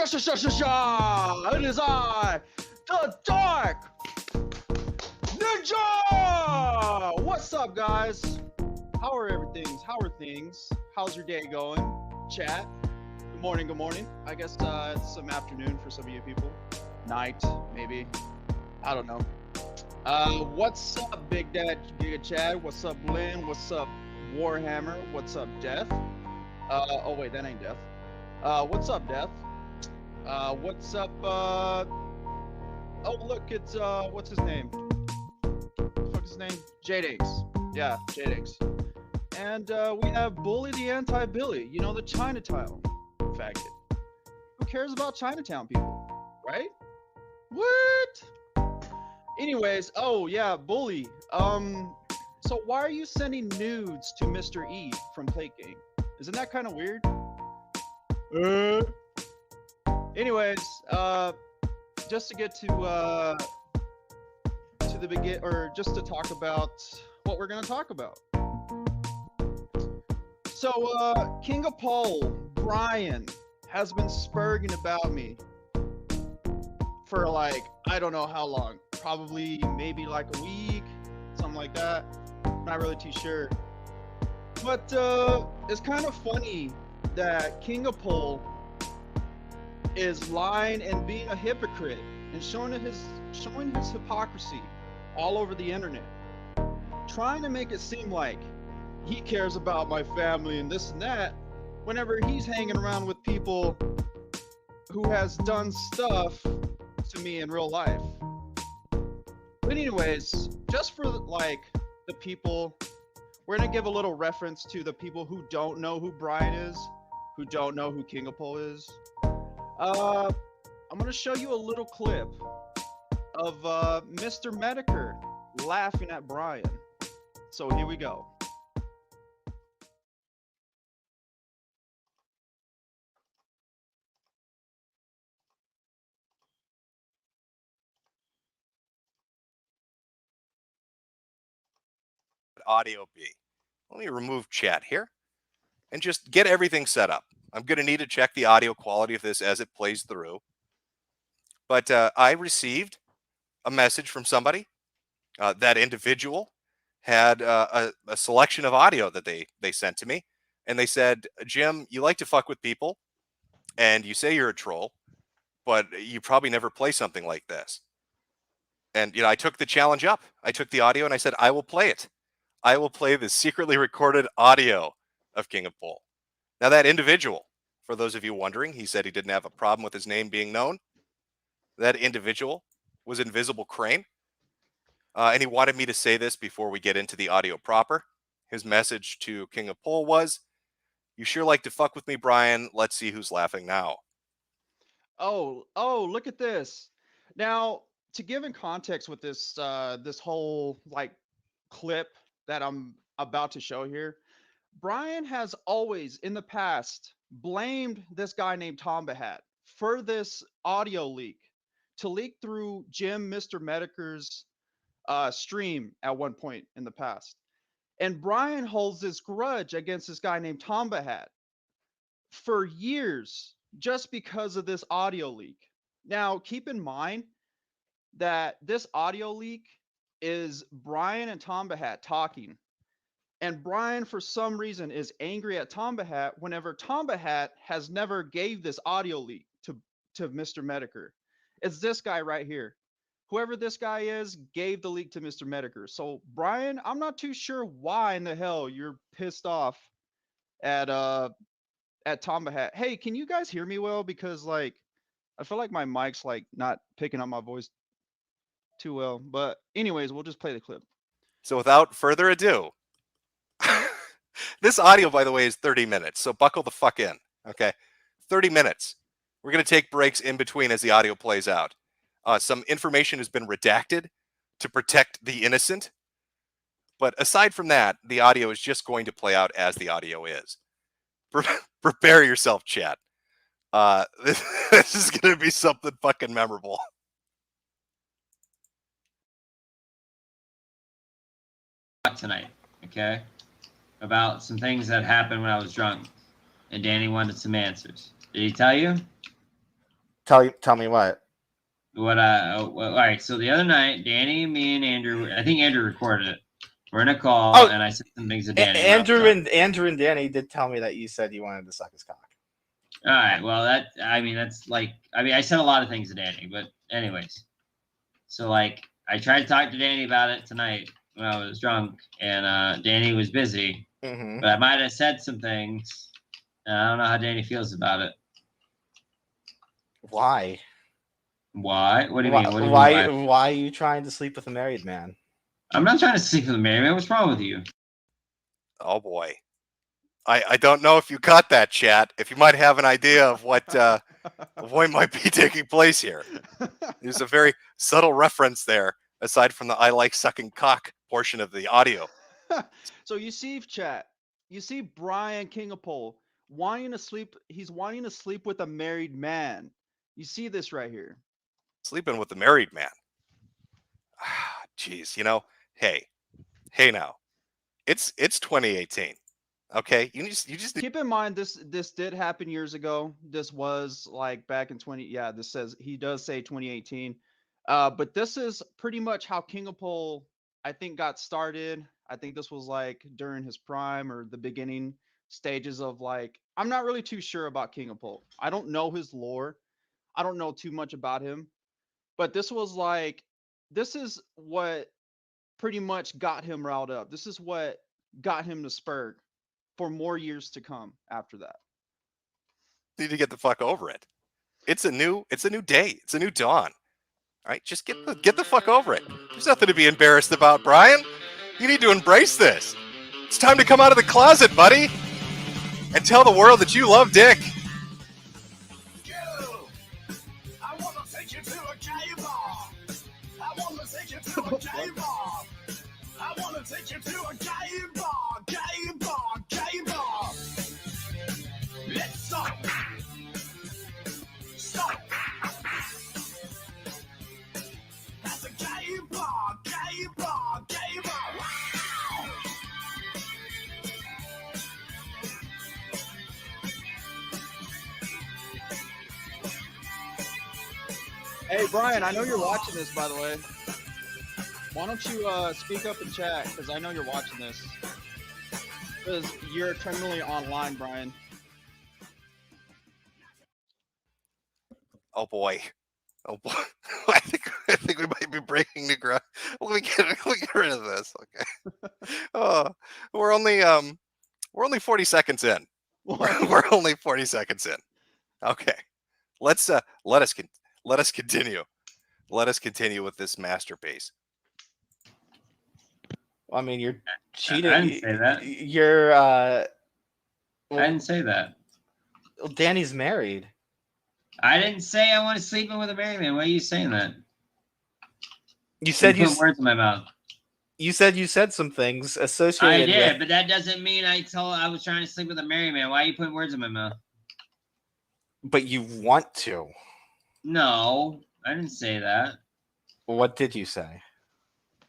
Sha! It is I, the Dark Ninja! What's up, guys? How are things? How's your day going? Chat. Good morning. I guess it's some afternoon for some of you people. Night, maybe. I don't know. What's up, Big Dad Giga Chad? What's up, Lynn? What's up, Warhammer? What's up, Death? Oh wait, that ain't Death. What's up, Death? What's up, oh look, it's, what's his name? What the fuck is his name? J-Dinks. Yeah, J-Dinks. And, we have Bully the Anti-Billy, you know, the Chinatown faggot. Who cares about Chinatown people, right? What? Anyways, oh yeah, Bully. So why are you sending nudes to Mr. E from Plate Gang? Isn't that kind of weird? Anyways, just to get to the begin, or just to talk about what we're gonna talk about. So, King of Pole, Bryan, has been spurging about me for like, I don't know how long. Probably maybe like a week, something like that. Not really too sure. But it's kind of funny that King of Pole is lying and being a hypocrite and showing his hypocrisy all over the internet, trying to make it seem like he cares about my family and this and that, whenever he's hanging around with people who has done stuff to me in real life. But anyways, just for like the people, we're gonna give a little reference to the people who don't know who Bryan is, who don't know who King of Pole is. I'm gonna show you a little clip of Mr. Mediker laughing at Bryan. So here we go. Audio be. Let me remove chat here and just get everything set up. I'm going to need to check the audio quality of this as it plays through. But I received a message from somebody. That individual had a selection of audio that they sent to me. And they said, Jim, you like to fuck with people and you say you're a troll, but you probably never play something like this. And, you know, I took the challenge up. I took the audio and I said, I will play it. I will play the secretly recorded audio of King of Pole. Now, that individual, for those of you wondering, he said he didn't have a problem with his name being known. That individual was Invisible Crane. And he wanted me to say this before we get into the audio proper. His message to King of Pole was, you sure like to fuck with me, Bryan. Let's see who's laughing now. Oh, look at this. Now, to give in context with this this whole like clip that I'm about to show here, Bryan has always in the past blamed this guy named Tombahat for this audio leak to leak through Jim Mr. Mediker's stream at one point in the past. And Bryan holds this grudge against this guy named Tombahat for years just because of this audio leak. Now, keep in mind that this audio leak is Bryan and Tombahat talking. And Bryan, for some reason, is angry at Tombahat whenever Tombahat has never gave this audio leak to Mr. Mediker. It's this guy right here. Whoever this guy is gave the leak to Mr. Mediker. So, Bryan, I'm not too sure why in the hell you're pissed off at Tombahat. Hey, can you guys hear me well? Because like I feel like my mic's like not picking up my voice too well. But anyways, we'll just play the clip. So without further ado, this audio, by the way, is 30 minutes. So buckle the fuck in. Okay. 30 minutes. We're going to take breaks in between as the audio plays out. Some information has been redacted to protect the innocent. But aside from that, the audio is just going to play out as the audio is. Prepare yourself, chat. This is going to be something fucking memorable. Tonight, okay? About some things that happened when I was drunk, and Danny wanted some answers. Did he tell you? Tell me what. All right. So the other night, Danny, me, and Andrew. I think Andrew recorded it. We're in a call, Oh, and I said some things to Danny. Andrew and Danny did tell me that you said you wanted to suck his cock. All right. Well, that's like. I said a lot of things to Danny, but anyways. So like, I tried to talk to Danny about it tonight when I was drunk, and Danny was busy. Mm-hmm. But I might have said some things. And I don't know how Danny feels about it. Why? Why? What do you why, mean? What do you why? mean? Why are you trying to sleep with a married man? I'm not trying to sleep with a married man. What's wrong with you? Oh boy. I don't know if you caught that, chat. If you might have an idea of what might be taking place here. There's a very subtle reference there, aside from the "I like sucking cock" portion of the audio. So you see, chat. You see Bryan Kingapole wanting to sleep. He's wanting to sleep with a married man. You see this right here. Sleeping with the married man. Jeez, hey now, it's 2018. Okay, you just Keep in mind this did happen years ago. This was like back in 20. Yeah, this says he does say 2018. But this is pretty much how Kingapole I think got started. I think this was like during his prime or the beginning stages of like I'm not really too sure about Kingapole. I don't know his lore. I don't know too much about him. But this is what pretty much got him riled up. This is what got him to Spurg for more years to come after that. need to get the fuck over it. It's a new day. It's a new dawn. All right, just get the fuck over it. There's nothing to be embarrassed about, Bryan. You need to embrace this. It's time to come out of the closet, buddy, and tell the world that you love dick. I wanna take you to a gay bar. I wanna take you to a gay bar. I wanna take you to a gay bar, gay bar, gay bar. Let's stop. Stop. That's a gay bar, gay bar, gay bar. Wow. Hey Bryan, I know you're watching this, by the way. Why don't you speak up in chat? Because I know you're watching this. Because you're terminally online, Bryan. Oh boy. I think we might be breaking new ground. Let me get rid of this. Okay. Oh, we're only 40 seconds in. We're only 40 seconds in. Okay. Let us continue. Let us continue with this masterpiece. I mean, you're cheating. I didn't say that. You're. I didn't say that. Danny's married. I didn't say I want to sleep in with a married man. Why are you saying that? You said you put words in my mouth. You said some things associated. I did, with... but that doesn't mean I was trying to sleep with a married man. Why are you putting words in my mouth? But you want to. No, I didn't say that. What did you say?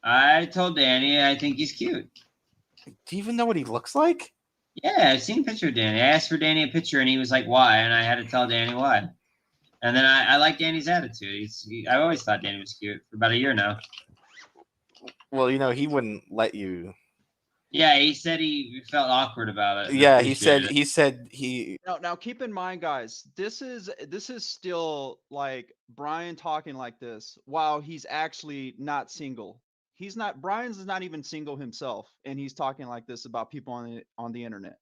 I told Danny I think he's cute. Do you even know what he looks like? Yeah, I've seen a picture of Danny. I asked for Danny a picture, and he was like, "Why?" And I had to tell Danny why. And then I like Danny's attitude. I always thought Danny was cute for about a year now. Well, he wouldn't let you. Yeah, he said he felt awkward about it. Yeah, he said. Now keep in mind, guys, this is still like Bryan talking like this while he's actually not single. Bryan's not even single himself, and he's talking like this about people on the internet.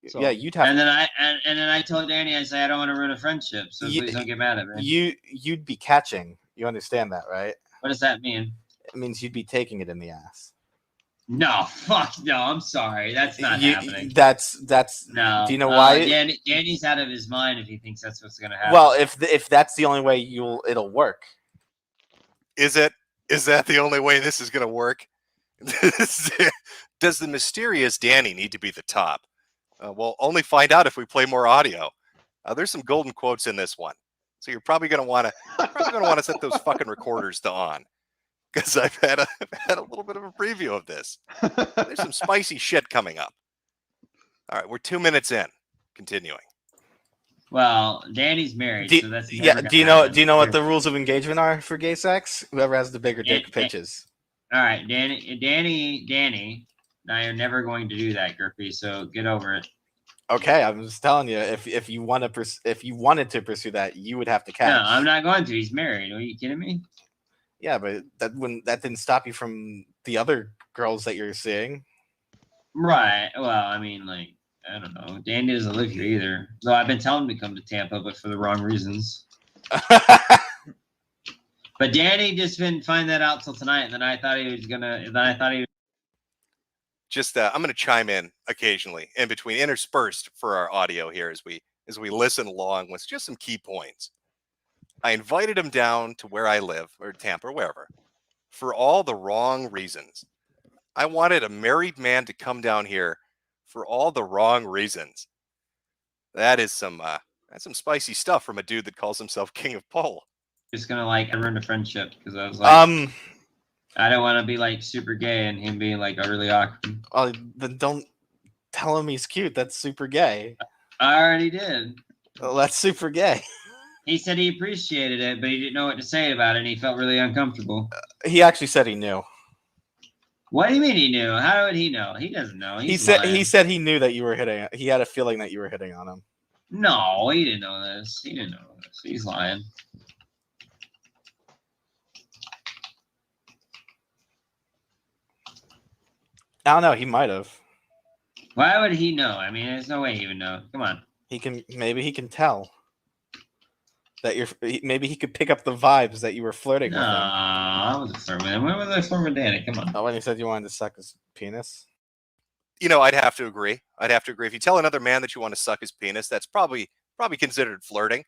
So, yeah, you'd have. And then I told Danny, I said I don't want to ruin a friendship, so please don't get mad at me. You'd be catching. You understand that, right? What does that mean? It means you'd be taking it in the ass. No, fuck no. I'm sorry. That's not happening. That's no. Do you know why? Danny's out of his mind if he thinks that's what's gonna happen. Well, if that's the only way it'll work. Is that the only way this is gonna work? Does the mysterious Danny need to be the top? We'll only find out if we play more audio. There's some golden quotes in this one, so you're probably gonna want to set those fucking recorders to on. Because I've had a little bit of a preview of this. There's some spicy shit coming up. All right, we're 2 minutes in. Continuing. Well, Danny's married, Do, so that's yeah. never Do you gonna know? happen. Do you know what the rules of engagement are for gay sex? Whoever has the bigger dick And- pitches. All right, Danny. And I are never going to do that, Griffey. So get over it. Okay, I'm just telling you. If you want to if you wanted to pursue that, you would have to catch. No, I'm not going to. He's married. Are you kidding me? Yeah, but that didn't stop you from the other girls that you're seeing. Right. Well, I mean, like, I don't know. Danny doesn't live here either. Though I've been telling him to come to Tampa, but for the wrong reasons. But Danny just didn't find that out till tonight, and then I thought he was gonna. Then I thought he was. Just I'm going to chime in occasionally, in between, interspersed for our audio here as we listen along with just some key points. I invited him down to where I live, or Tampa, or wherever, for all the wrong reasons. I wanted a married man to come down here for all the wrong reasons. That is that's some spicy stuff from a dude that calls himself King of Pole. Just gonna like ruin a friendship because I was like, Um. I don't want to be like super gay and him being like really awkward. Oh, then don't tell him he's cute. That's super gay. I already did. Well, that's super gay. He said he appreciated it, but he didn't know what to say about it, and he felt really uncomfortable. He actually said he knew. What do you mean he knew? How would he know? He doesn't know. He He's said lying. he said he knew that you were hitting. He had a feeling that you were hitting on him. No, he didn't know this. He didn't know this. He's lying. I don't know. He might have. Why would he know? I mean, there's no way he would know. Come on. He can tell that maybe he could pick up the vibes that you were flirting No, with him. I wasn't flirting with him. When was I flirting with Danny? Come on. Oh, when he said you wanted to suck his penis. You know, I'd have to agree. If you tell another man that you want to suck his penis, that's probably considered flirting.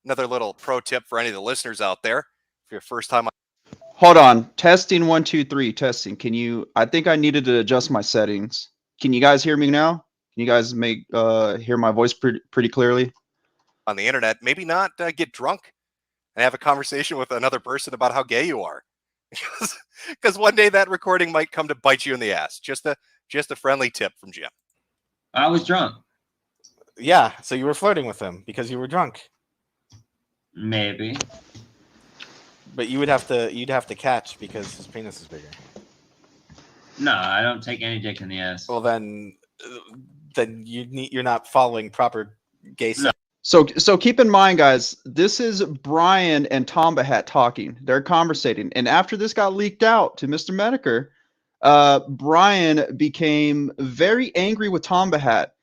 Another little pro tip for any of the listeners out there: for your first time. Hold on. Testing 1, 2, 3. Testing. Can you? I think I needed to adjust my settings. Can you guys hear me now? Can you guys hear my voice pretty clearly? On the internet, maybe not get drunk and have a conversation with another person about how gay you are, because one day that recording might come to bite you in the ass. Just a friendly tip from Jim. I was drunk. Yeah, so you were flirting with him because you were drunk. Maybe. But you'd have to catch because his penis is bigger. No, I don't take any dick in the ass. Well, then you're not following proper gay sex. So keep in mind, guys, this is Bryan and Tomba Hat talking. They're conversating. And after this got leaked out to Mr. Mediker, Bryan became very angry with Tomba Hat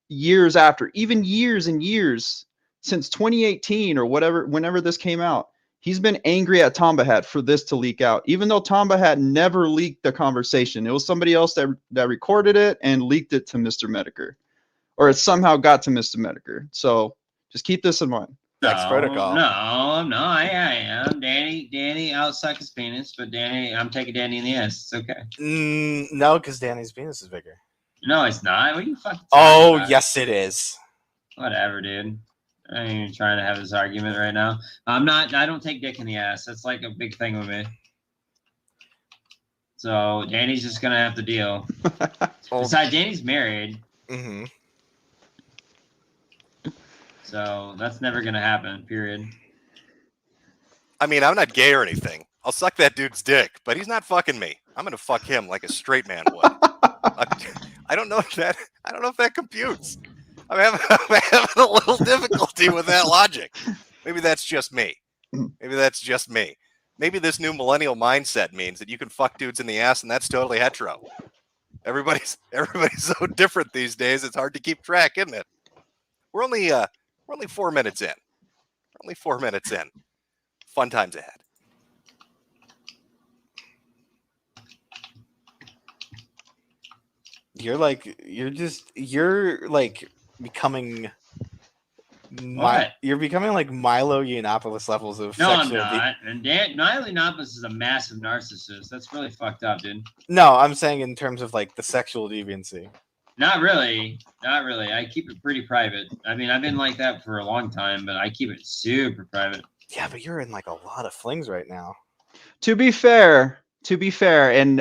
years after, even years and years since 2018 or whatever, whenever this came out. He's been angry at Tomba Hat for this to leak out, even though Tomba Hat never leaked the conversation. It was somebody else that recorded it and leaked it to Mr. Mediker, or it somehow got to Mr. Mediker. So just keep this in mind. Sex protocol. No, I am. Danny, I'll suck his penis, but I'm taking Danny in the ass. It's okay. No, because Danny's penis is bigger. No, it's not. What are you fucking talking Oh, about? yes, it is. Whatever, dude. I ain't even trying to have this argument right now. I don't take dick in the ass. That's like a big thing with me. So Danny's just gonna have to deal. Besides, Danny's married, Mm-hmm. so that's never gonna happen. Period. I mean, I'm not gay or anything. I'll suck that dude's dick, but he's not fucking me. I'm gonna fuck him like a straight man would. I don't know if that computes. I'm having a little difficulty with that logic. Maybe that's just me. Maybe this new millennial mindset means that you can fuck dudes in the ass and that's totally hetero. Everybody's so different these days. It's hard to keep track, isn't it? We're only 4 minutes in. Fun times ahead. You're becoming What? you're becoming like Milo Yiannopoulos levels of No, I'm sexual not. And Niley Napas is a massive narcissist. That's really fucked up, dude. No, I'm saying in terms of like the sexual deviancy. Not really. I keep it pretty private. I mean, I've been like that for a long time, but I keep it super private. Yeah, but you're in like a lot of flings right now. To be fair, and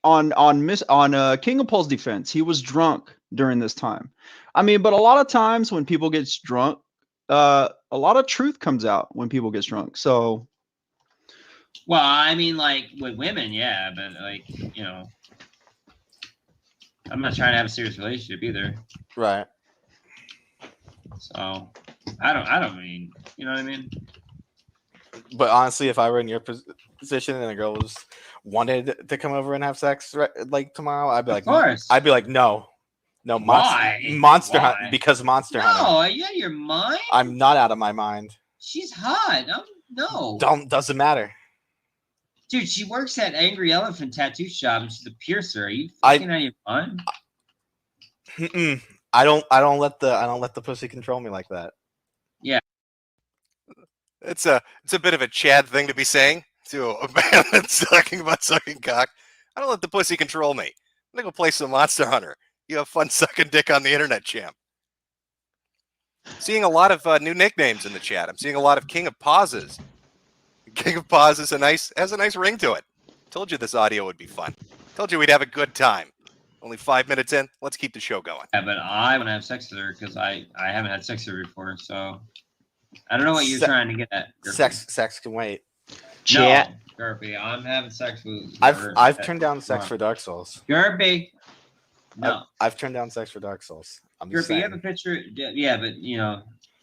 on King of Paul's defense, he was drunk during this time. I mean, but a lot of times when people get drunk, a lot of truth comes out when people get drunk. So Well, I mean, like with women, yeah, but like I'm not trying to have a serious relationship either. Right. So I don't mean, you know what I mean? But honestly, if I were in your position and a girl was wanted to come over and have sex like tomorrow, I'd be like, Of course. I'd be like, no, Why? monster Why? hunt because monster hunting. No, are you out of your mind? I'm not out of my mind. She's hot. No. Doesn't matter. Dude, she works at Angry Elephant Tattoo Shop and she's a piercer. Are you fucking out of your mind? I don't let the pussy control me like that. It's a bit of a Chad thing to be saying to a man that's talking about sucking cock. I don't let the pussy control me. I'm gonna go play some Monster Hunter. You have fun sucking dick on the internet, champ. Seeing a lot of new nicknames in the chat. I'm seeing a lot of King of Pauses. King of Pauses has a nice ring to it. Told you this audio would be fun. Told you we'd have a good time. Only 5 minutes in. Let's keep the show going. Yeah, but I want to have sex with her because I haven't had sex with her before. So I don't know what you're trying to get at. Gerpy. Sex can wait. Chat. No, Gerpy, I'm having sex with. I've turned down sex for Dark Souls. Gerpy. No. I've turned down sex for Dark Souls. I'm just Gerpy, you saying. have a picture. Yeah, but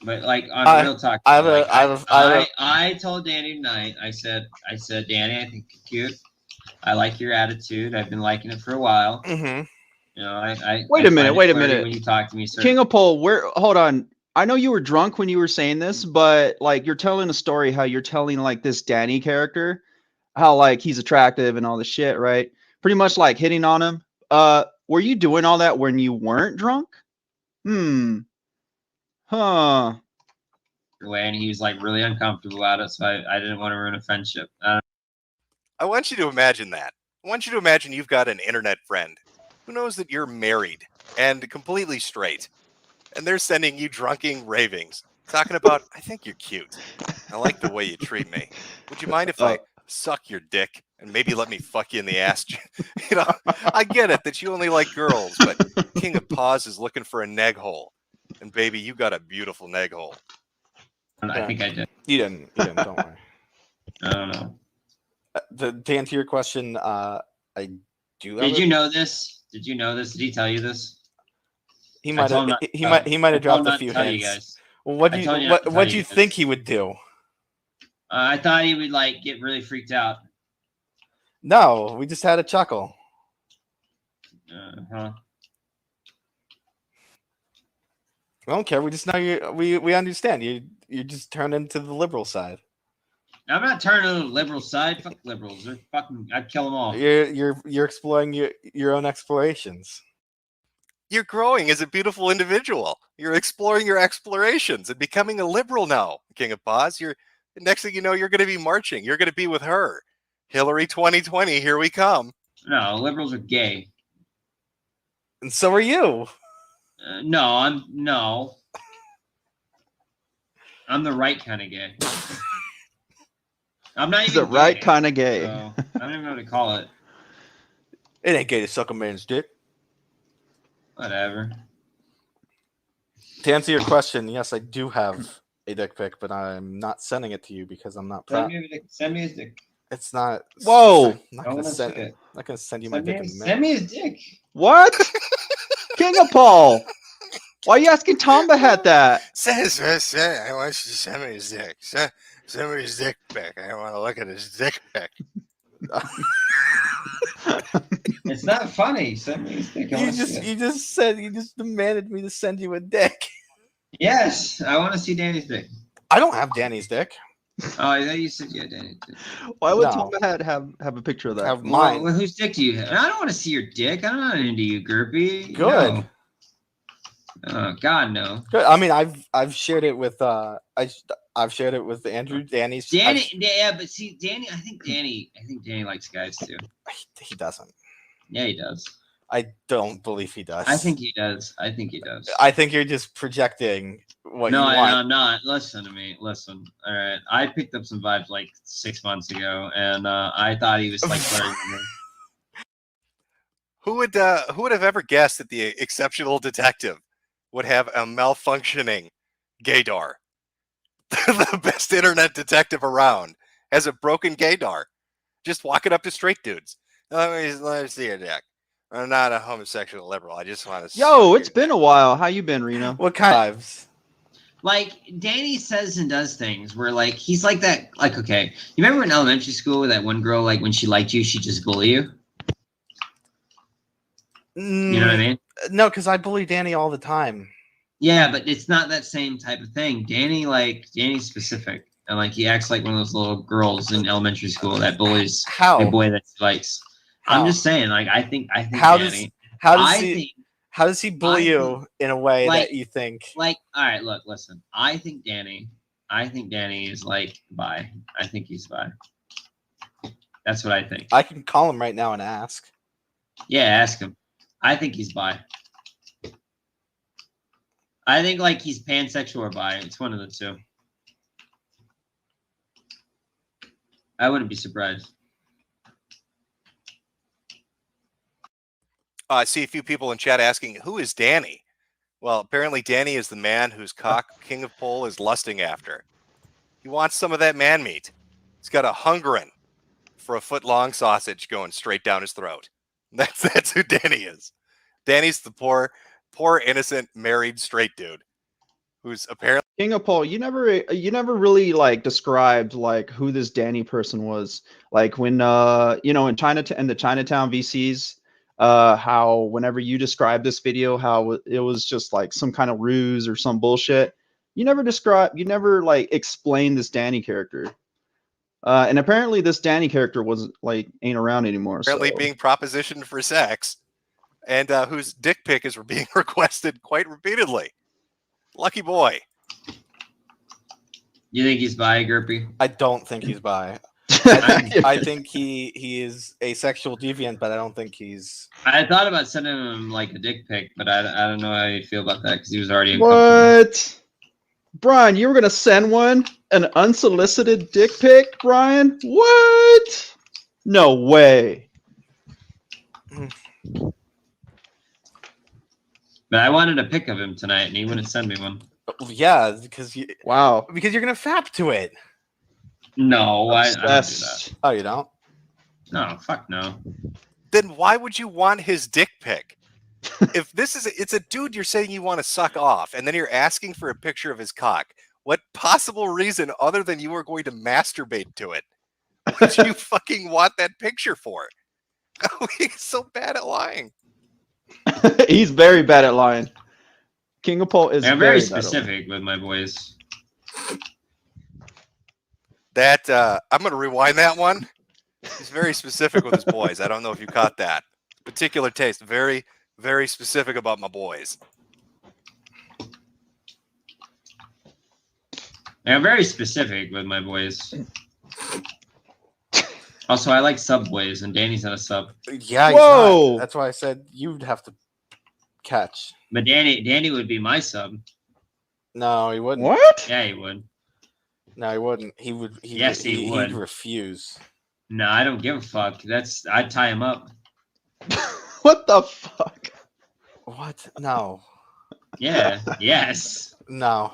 but like on real talk. I told Danny tonight. I said, Danny, I think you're cute. I like your attitude. I've been liking it for a while. Mm-hmm. Wait a minute. When you talk to me, sir. King of Paul, hold on. I know you were drunk when you were saying this, but like you're telling a story how you're telling like this Danny character, how like he's attractive and all this shit, right? Pretty much like hitting on him. Were you doing all that when you weren't drunk? Huh. And he was like really uncomfortable about it, so I didn't want to ruin a friendship. I want you to imagine that. I want you to imagine you've got an internet friend who knows that you're married and completely straight. And they're sending you drunken ravings, talking about, I think you're cute. I like the way you treat me. Would you mind if I suck your dick and maybe let me fuck you in the ass? I get it that you only like girls, but King of Paws is looking for a neg hole. And baby, you got a beautiful neg hole. I think I did. You didn't. Don't worry. I don't know. To answer your question, I do. Did you know this? Did you know this? Did he tell you this? He might have dropped a few hints. Well, what do you think he would do? I thought he would like get really freaked out. No, we just had a chuckle. Huh. I don't care. We just know you. We understand you. You just turn into the liberal side. I'm not turning to the liberal side. Fuck liberals. They're fucking. I'd kill them all. You're exploring your own explorations. You're growing as a beautiful individual. You're exploring your explorations and becoming a liberal now, King of Paws. Next thing you know, you're going to be marching. You're going to be with her. Hillary 2020, here we come. No, liberals are gay. And so are you. No. I'm the right kind of gay. I'm not even the right kind of gay. So I don't even know what to call it. It ain't gay to suck a man's dick. Whatever. To answer your question, yes, I do have a dick pic, but I'm not sending it to you because I'm not proud. Send me his dick. It's not. Whoa! I'm not gonna send you my dick in a minute. Send me his dick. What? King of Paul. Why are you asking Tomba Hat that? I want you to send me his dick. Send me his dick pic. I want to look at his dick pic. It's not funny. Send me his dick. You just demanded me to send you a dick. Yes, I want to see Danny's dick. I don't have Danny's dick. Oh, I thought you said you had Danny's dick. Why would Tomba Hat have a picture of that? Have mine. Well, whose dick do you have? I don't want to see your dick. I'm not into you, Gerpy. Good. No. Oh God, no. Good. I mean, I've shared it with I've shared it with Andrew, Danny's. But see, Danny. I think Danny likes guys too. He doesn't. Yeah, he does. I don't believe he does. I think he does. I think you're just projecting what you want. No, I'm not. Listen to me. Listen. All right. I picked up some vibes like 6 months ago, and I thought he was like flirting with me. Who would have ever guessed that the exceptional detective would have a malfunctioning gaydar? The best internet detective around has a broken gaydar. Just walking up to straight dudes. Let me see your dick. I'm not a homosexual liberal. I just want to. Yo, it's been a while. How you been, Reno? What kind of lives? Like Danny says and does things where like he's like that. Like okay, you remember in elementary school where that one girl like when she liked you, she just bully you. You know what I mean? No, because I bully Danny all the time. Yeah, but it's not that same type of thing. Danny's specific, and like he acts like one of those little girls in elementary school that bullies How? a boy that she likes. How? I'm just saying, like I think How Danny. how does he bully you in a way like- that you think? Like, all right, look, listen. I think Danny is like bi. I think he's bi. That's what I think. I can call him right now and ask. Yeah, ask him. I think he's bi. I think like he's pansexual or bi. It's one of the two. I wouldn't be surprised. I see a few people in chat asking, who is Danny? Well, apparently Danny is the man whose cock King of Pole is lusting after. He wants some of that man meat. He's got a hungering for a foot-long sausage going straight down his throat. That's who Danny is. Danny's the poor, innocent, married straight dude who's apparently King of Pole, you never really like described like who this Danny person was. Like when in Chinatown in the Chinatown VCs, how whenever you described this video, how it was just like some kind of ruse or some bullshit. You never like explained this Danny character. And apparently this Danny character wasn't like ain't around anymore. So. being propositioned for sex, and whose dick pic is being requested quite repeatedly. Lucky boy. You think he's bi, Gerpy? I don't think he's bi. I think he is a sexual deviant, but I don't think he's. I thought about sending him like a dick pic, but I don't know how you feel about that because he was already What? Bryan, you were gonna send an unsolicited dick pic, Bryan? What? No way. But I wanted a pic of him tonight, and he wouldn't send me one. Yeah, because you're gonna fap to it. No, I don't do that. Oh, you don't? No, fuck no. Then why would you want his dick pic? If it's a dude you're saying you want to suck off, and then you're asking for a picture of his cock, what possible reason other than you are going to masturbate to it would you fucking want that picture for? He's so bad at lying. He's very bad at lying. King of Pole is I'm very very specific with my boys. That I'm going to rewind that one. He's very specific with his boys. I don't know if you caught that. Particular taste. Very, very specific about my boys. I'm very specific with my boys. Also, I like Subways, and Danny's not a sub. Yeah, he's Whoa! not. That's why I said you'd have to catch. But Danny would be my sub. No, he wouldn't. What? Yeah, he would. No, he wouldn't. He would. Yes, he would. He'd refuse. No, I don't give a fuck. I'd tie him up. What the fuck? What? No. Yeah. Yes. No.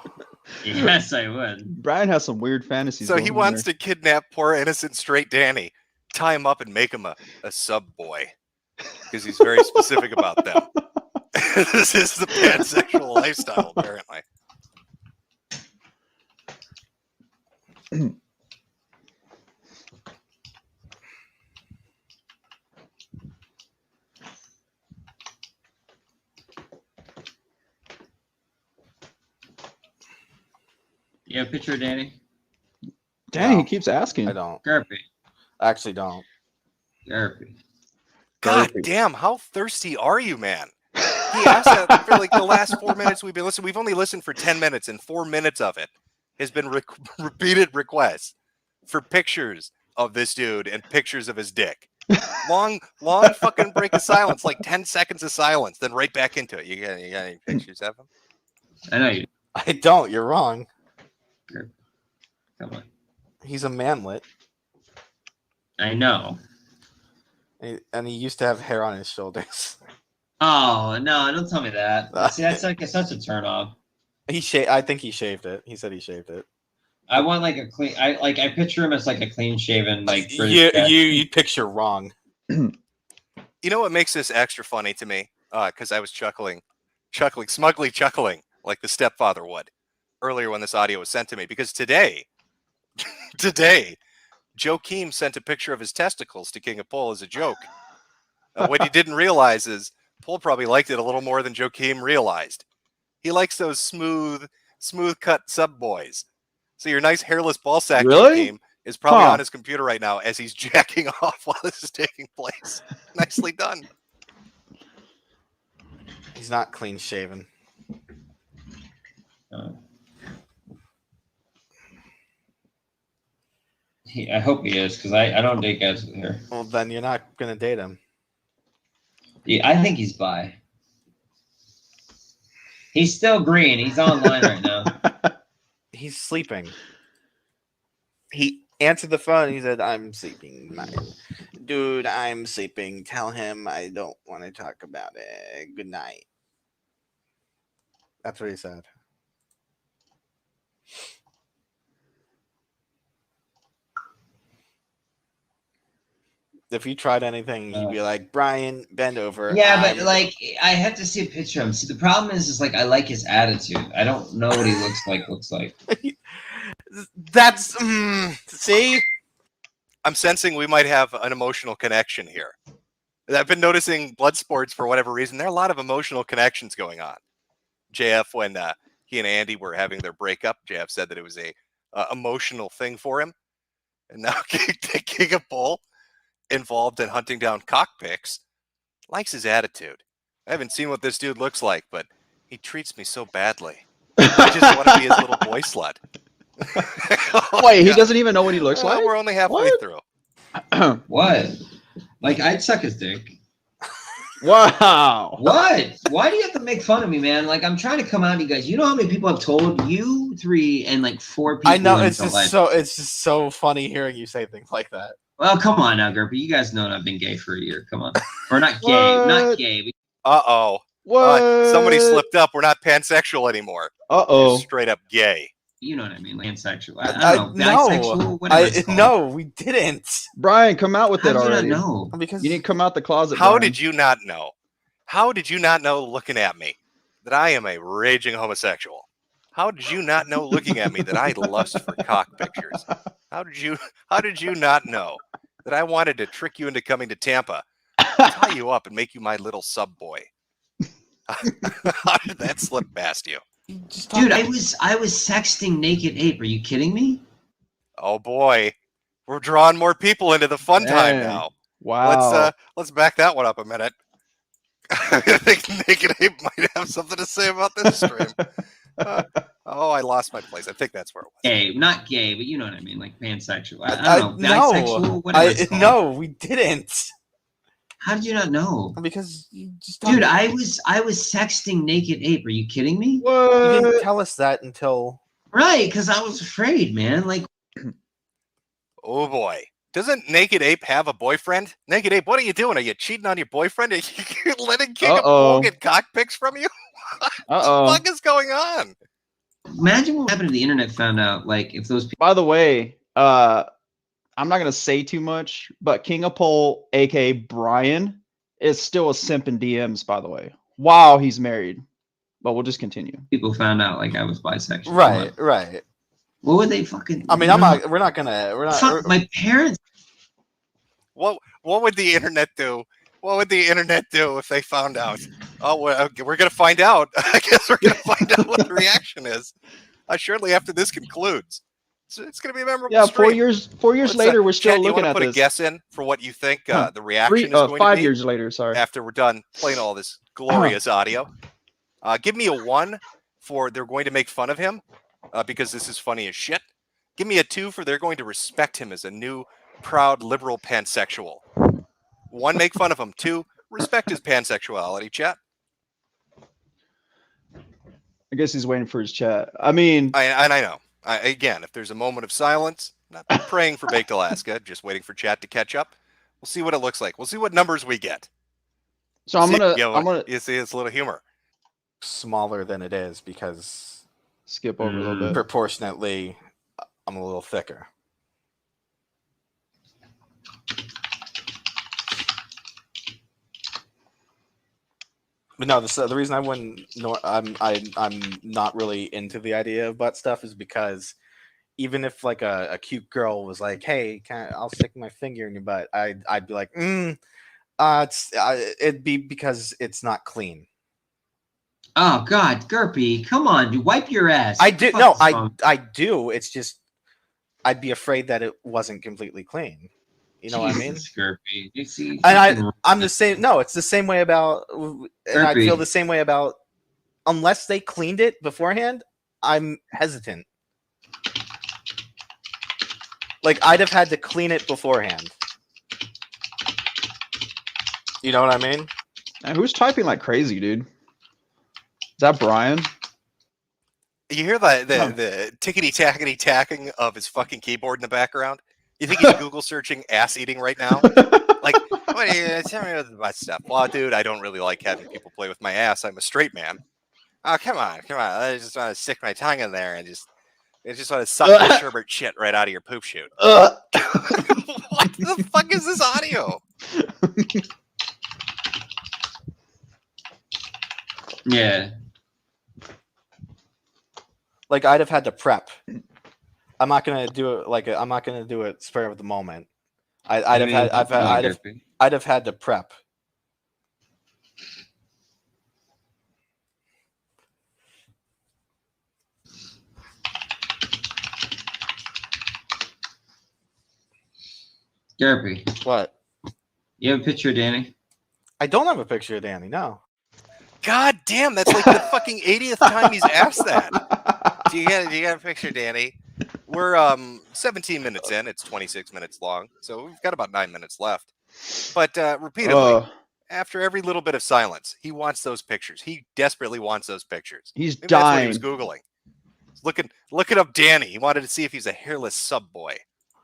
Yes, I would. Bryan has some weird fantasies. So he going on wants there. to kidnap poor innocent straight Danny, tie him up and make him a sub boy. Because he's very specific about them. This is the pansexual lifestyle, apparently. You have a picture of Danny? Danny, No, he keeps asking. I don't. Gerpy. I actually don't. Gerpy. God damn, how thirsty are you, man? He asked that for like the last 4 minutes we've been listening. We've only listened for 10 minutes, and 4 minutes of it has been repeated requests for pictures of this dude and pictures of his dick. Long fucking break of silence, like 10 seconds of silence, then right back into it. You got any pictures of him? I know you. I don't. You're wrong. Come on. He's a manlet. I know. And he used to have hair on his shoulders. Oh no! Don't tell me that. See, that's like such a turnoff. I think he shaved it. He said he shaved it. I want like a clean. I picture him as like a clean shaven like you British. you picture wrong. You know what makes this extra funny to me? Because I was smugly chuckling like the stepfather would earlier when this audio was sent to me. Because today, Joakim sent a picture of his testicles to King of Pole as a joke. What he didn't realize is Pole probably liked it a little more than Joakim realized. He likes those smooth cut sub boys. So your nice hairless ball sack Really? Joakim is probably Huh. on his computer right now as he's jacking off while this is taking place. Nicely done. He's not clean shaven. I hope he is because I don't date guys with hair. Well, then you're not gonna date him. Yeah, I think he's bi. He's still green. He's online right now. He's sleeping. He answered the phone. He said, "I'm sleeping, dude. I'm sleeping. Tell him I don't want to talk about it. Good night." That's what he said. If you tried anything, he'd be like, "Brian, bend over." Yeah, but like I have to see a picture of him. See, the problem is like I like his attitude. I don't know what he looks like. That's see. I'm sensing we might have an emotional connection here. I've been noticing blood sports for whatever reason. There are a lot of emotional connections going on. JF, when he and Andy were having their breakup, JF said that it was a emotional thing for him. And now King of Pole, involved in hunting down cockpicks, likes his attitude. I haven't seen what this dude looks like, but he treats me so badly. I just want to be his little boy slut. Wait, he doesn't even know what he looks like? We're only halfway through. What? Like I'd suck his dick. Wow. What? Why do you have to make fun of me, man? Like I'm trying to come out to you guys. You know how many people I've told you 3 and like 4 people. I know in it's real life. just so funny hearing you say things like that. Well, come on now, Gerber. You guys know I've been gay for a year. Come on. Or not gay. Not gay. Uh-oh. What? Somebody slipped up. We're not pansexual anymore. Uh-oh. We're straight up gay. You know what I mean? Like pansexual. I don't know. Bisexual, whatever it's called. No, we didn't. Brian, come out with How it did you already. not know? Because You need to come out the closet. How Brian. did you not know? How did you not know looking at me that I am a raging homosexual? How did you not know looking at me that I lust for cock pictures? How did you not know that I wanted to trick you into coming to Tampa, tie you up and make you my little sub boy? How did that slip past you? Dude, I was sexting Naked Ape. Are you kidding me? Oh boy. We're drawing more people into the fun time Dang. now. Wow. Let's back that one up a minute. I think Naked Ape might have something to say about this stream. I lost my place. I think that's where it was. Gay, not gay, but you know what I mean, like pansexual. I don't know, bisexual, whatever it's called. No, we didn't. How did you not know? Because you just Dude, I was sexting Naked Ape. Are you kidding me? you What? didn't tell us that until Right, because I was afraid, man. Like, Oh boy. Doesn't Naked Ape have a boyfriend? Naked Ape, what are you doing? Are you cheating on your boyfriend? Are you letting King of Pole get cock pics from you? What the fuck is going on? imagine what happened if the internet found out. Like, if those people. By the way, I'm not gonna say too much, but King of Pole, aka Bryan, is still a simp in DMs. By the way, wow, he's married. But we'll just continue. People found out like I was bisexual. right. What would they fucking? I mean, we're not gonna. Fuck my parents. What would the internet do? What would the internet do if they found out? Oh, well, we're going to find out. I guess we're going to find out what the reaction is. Shortly after this concludes. So it's going to be a memorable Yeah, stream. 4 years later, we're still Chad, looking at put this. a guess in for what you think the reaction is going to be? 5 years later, sorry. After we're done playing all this glorious audio. Give me a 1 for they're going to make fun of him because this is funny as shit. Give me a 2 for they're going to respect him as a new, proud, liberal pansexual. 1, make fun of him. 2, respect his pansexuality, chat. I guess he's waiting for his chat. I mean, I know. Again, if there's a moment of silence, not praying for Baked Alaska, just waiting for chat to catch up. We'll see what it looks like. We'll see what numbers we get. So I'm See, gonna you see, it's a little humor. Smaller than it is because skip over a little bit. proportionately, I'm a little thicker. But no, the reason I wouldn't, I'm not really into the idea of butt stuff is because even if like a cute girl was like, "Hey, I'll stick my finger in your butt," I'd be like, it'd be because it's not clean. Oh God, Gerpy, come on, dude, wipe your ass. I What the do fuck no, is wrong? I do. It's just I'd be afraid that it wasn't completely clean. You know what I mean? Jesus, Gerpy. You see, And I'm the same. No, it's the same way about, and I feel Gerpy. the same way about. Unless they cleaned it beforehand, I'm hesitant. Like I'd have had to clean it beforehand. You know what I mean? And who's typing like crazy, dude? Is that Bryan? You hear the tickety tackety tacking of his fucking keyboard in the background? You think he's Google searching ass eating right now? Like, what are you tell me about the butt stuff? Well, dude, I don't really like having people play with my ass. I'm a straight man. Oh, come on. I just want to stick my tongue in there and just want to suck the sherbet shit right out of your poop chute. What the fuck is this audio? Yeah. Like I'd have had to prep. I'm not gonna do it I'm not gonna do it spur of the moment. I'd have had to prep. Gerpy, What? you have a picture of Danny? I don't have a picture of Danny. No. God damn, that's like the fucking 80th time he's asked that. Do you get a picture, Danny? We're 17 minutes in. It's 26 minutes long, so we've got about 9 minutes left. But repeatedly, after every little bit of silence, he wants those pictures. He desperately wants those pictures. He's Maybe that's what he was dying. Googling. Looking up Danny. He wanted to see if he's a hairless sub boy.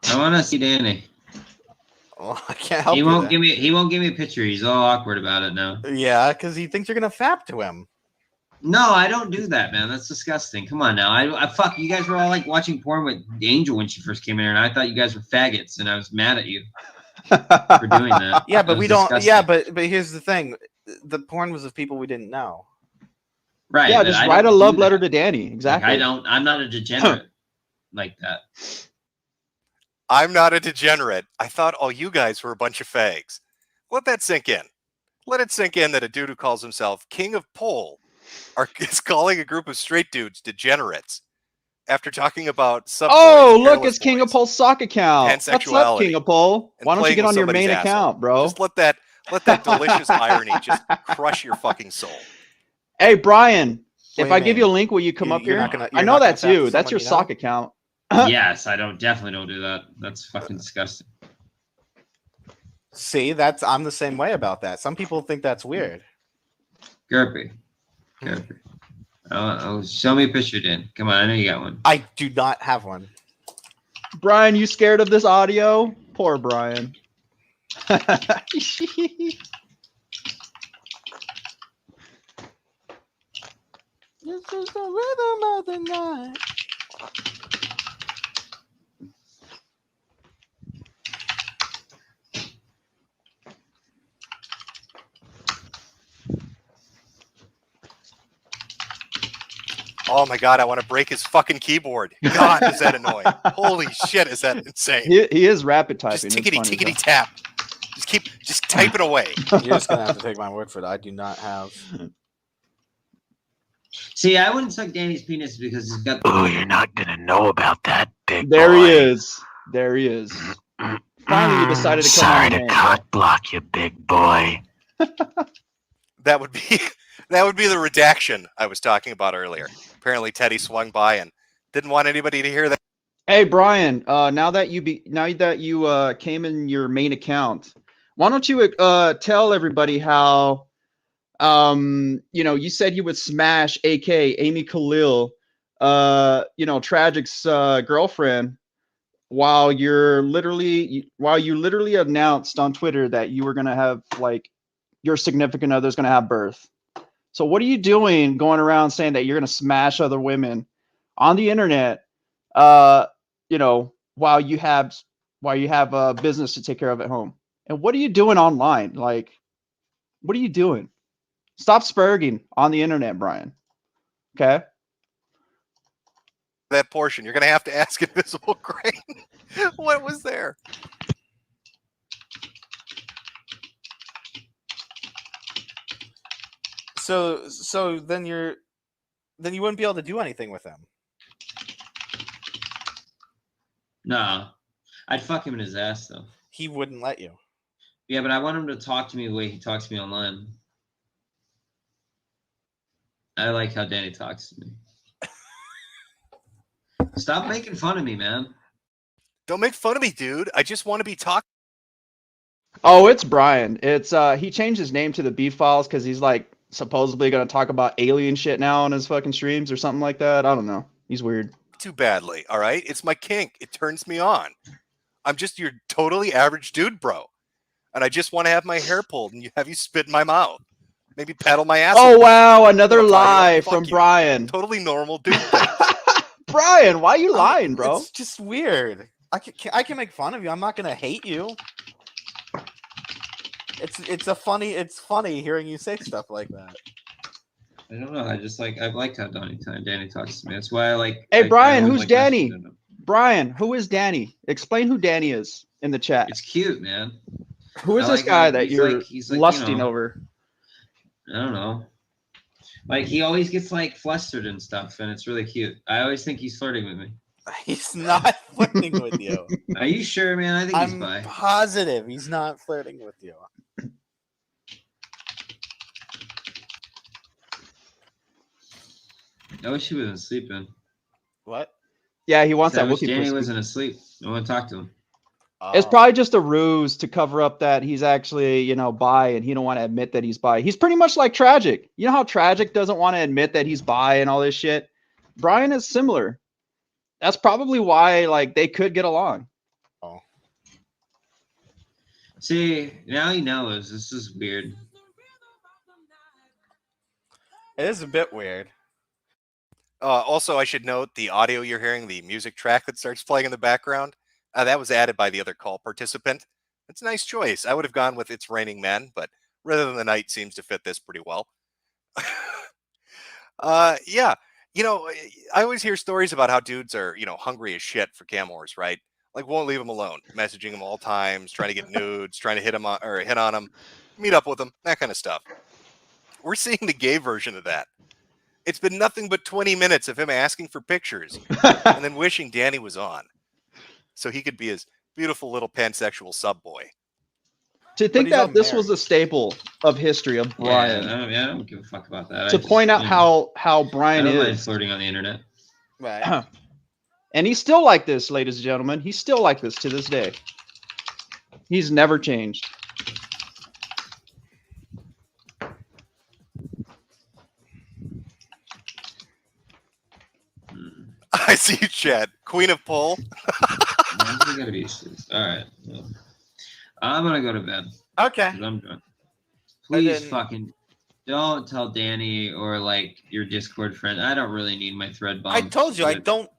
I want to see Danny. Well, I can't help He you won't then. give me. He won't give me a picture. He's all awkward about it now. Yeah, because he thinks you're gonna fap to him. No, I don't do that, man. That's disgusting. Come on now. I fuck. You guys were all like watching porn with Angel when she first came in here, and I thought you guys were faggots, and I was mad at you for doing that. Yeah, That but was we don't. disgusting. Yeah, but here's the thing: the porn was of people we didn't know. Right. Yeah, but just I write a don't love do letter that. to Danny. Exactly. Like, I don't. I'm not a degenerate like that. I'm not a degenerate. I thought all you guys were a bunch of fags. Let that sink in. Let it sink in that a dude who calls himself King of Pole is calling a group of straight dudes degenerates after talking about sub Oh, boys, look, hairless it's King of boys, Pole's sock account. What's up, pansexuality, King of Pole? and Why don't you playing get with on your somebody's main asshole. account, bro? Just let that delicious irony just crush your fucking soul. Hey, Bryan, What if do I you give mean? you a link, will you come up You're here? not gonna- I you're know not gonna that's fap to you. That's someone your you know? sock account. Yes, I definitely don't do that. That's fucking disgusting. See, I'm the same way about that. Some people think that's weird. Gerpy. Oh, show me a picture, Dan. Come on, I know you got one. I do not have one. Brian, you scared of this audio? Poor Brian. This is the rhythm of the night. Oh my god, I want to break his fucking keyboard. God, is that annoying. Holy shit, is that insane. he is rapid typing. Just It's tickety funny, tickety though. tap. Just typing away. You're just gonna have to take my word for it. I do not have. See, I wouldn't suck Danny's penis because he's got. Oh, you're not gonna know about that, big There boy. he is. There he is. Finally, you decided to come Sorry on to the main. cock block you, big boy. That would be the redaction I was talking about earlier. Apparently Teddy swung by and didn't want anybody to hear that. Hey, Brian. Now that you came in your main account, why don't you tell everybody how you said you would smash AK Amy Khalil, Tragic's girlfriend, while you literally announced on Twitter that you were gonna have like your significant other's gonna have birth. So what are you doing going around saying that you're gonna smash other women on the internet? Uh, while you have a business to take care of at home. And what are you doing online? Like, what are you doing? Stop spurging on the internet, Bryan. Okay. That portion, you're gonna have to ask Invisible Grain what was there. So then you wouldn't be able to do anything with him. No, I'd fuck him in his ass though. He wouldn't let you. Yeah, but I want him to talk to me the way he talks to me online. I like how Danny talks to me. Stop making fun of me, man. Don't make fun of me, dude. I just want to be talking. Oh, it's Bryan. It's he changed his name to the Beef Files because he's like supposedly gonna talk about alien shit now on his fucking streams or something like that. I don't know. He's weird. Too badly, all right? It's my kink. It turns me on. I'm just your totally average dude, bro. And I just want to have my hair pulled and have you spit in my mouth. Maybe paddle my ass. Oh wow, another I'll tell you, lie fuck from you. Bryan. Totally normal dude thing. Bryan, why are you lying, bro? It's just weird. I can make fun of you. I'm not gonna hate you. It's funny hearing you say stuff like that. I don't know. I like how Danny talks to me. That's why I like. Hey, I Bryan, always who's like Danny? messaging him. Bryan, who is Danny? Explain who Danny is in the chat. It's cute, man. Who is I this like guy how that he's you're he's you lusting know, over? I don't know. Like he always gets like flustered and stuff, and it's really cute. I always think he's flirting with me. He's not flirting with you. Are you sure, man? I think he's I'm bi. positive he's not flirting with you. I wish he wasn't sleeping. What? Yeah, he wants I that wish Wookiee Danny pussy. wasn't asleep. I want to talk to him. It's Oh. probably just a ruse to cover up that he's actually, bi and he don't want to admit that he's bi. He's pretty much like Tragic. You know how Tragic doesn't want to admit that he's bi and all this shit? Bryan is similar. That's probably why like they could get along. Oh. See, now he knows. This is weird. It is a bit weird. Also, I should note the audio you're hearing, the music track that starts playing in the background, that was added by the other call participant. It's a nice choice. I would have gone with It's Raining Men, but Rhythm of the Night seems to fit this pretty well. Yeah. I always hear stories about how dudes are, hungry as shit for cam whores, right? Like won't leave them alone, messaging them all times, trying to get nudes, trying to hit on them, meet up with them, that kind of stuff. We're seeing the gay version of that. It's been nothing but 20 minutes of him asking for pictures and then wishing Danny was on so he could be his beautiful little pansexual sub boy. To think he's that this unmarried. was a staple of history of Bryan. Yeah, I don't give a fuck about that. To point out how Bryan I don't mind is. flirting on the internet. Right. And he's still like this, ladies and gentlemen. He's still like this to this day. He's never changed. I see you, Chad. Queen of Pole. All right. Well, I'm gonna go to bed. Okay. 'Cause I'm drunk. Please then- fucking don't tell Danny or like your Discord friend. I don't really need my thread bomb. I told you I don't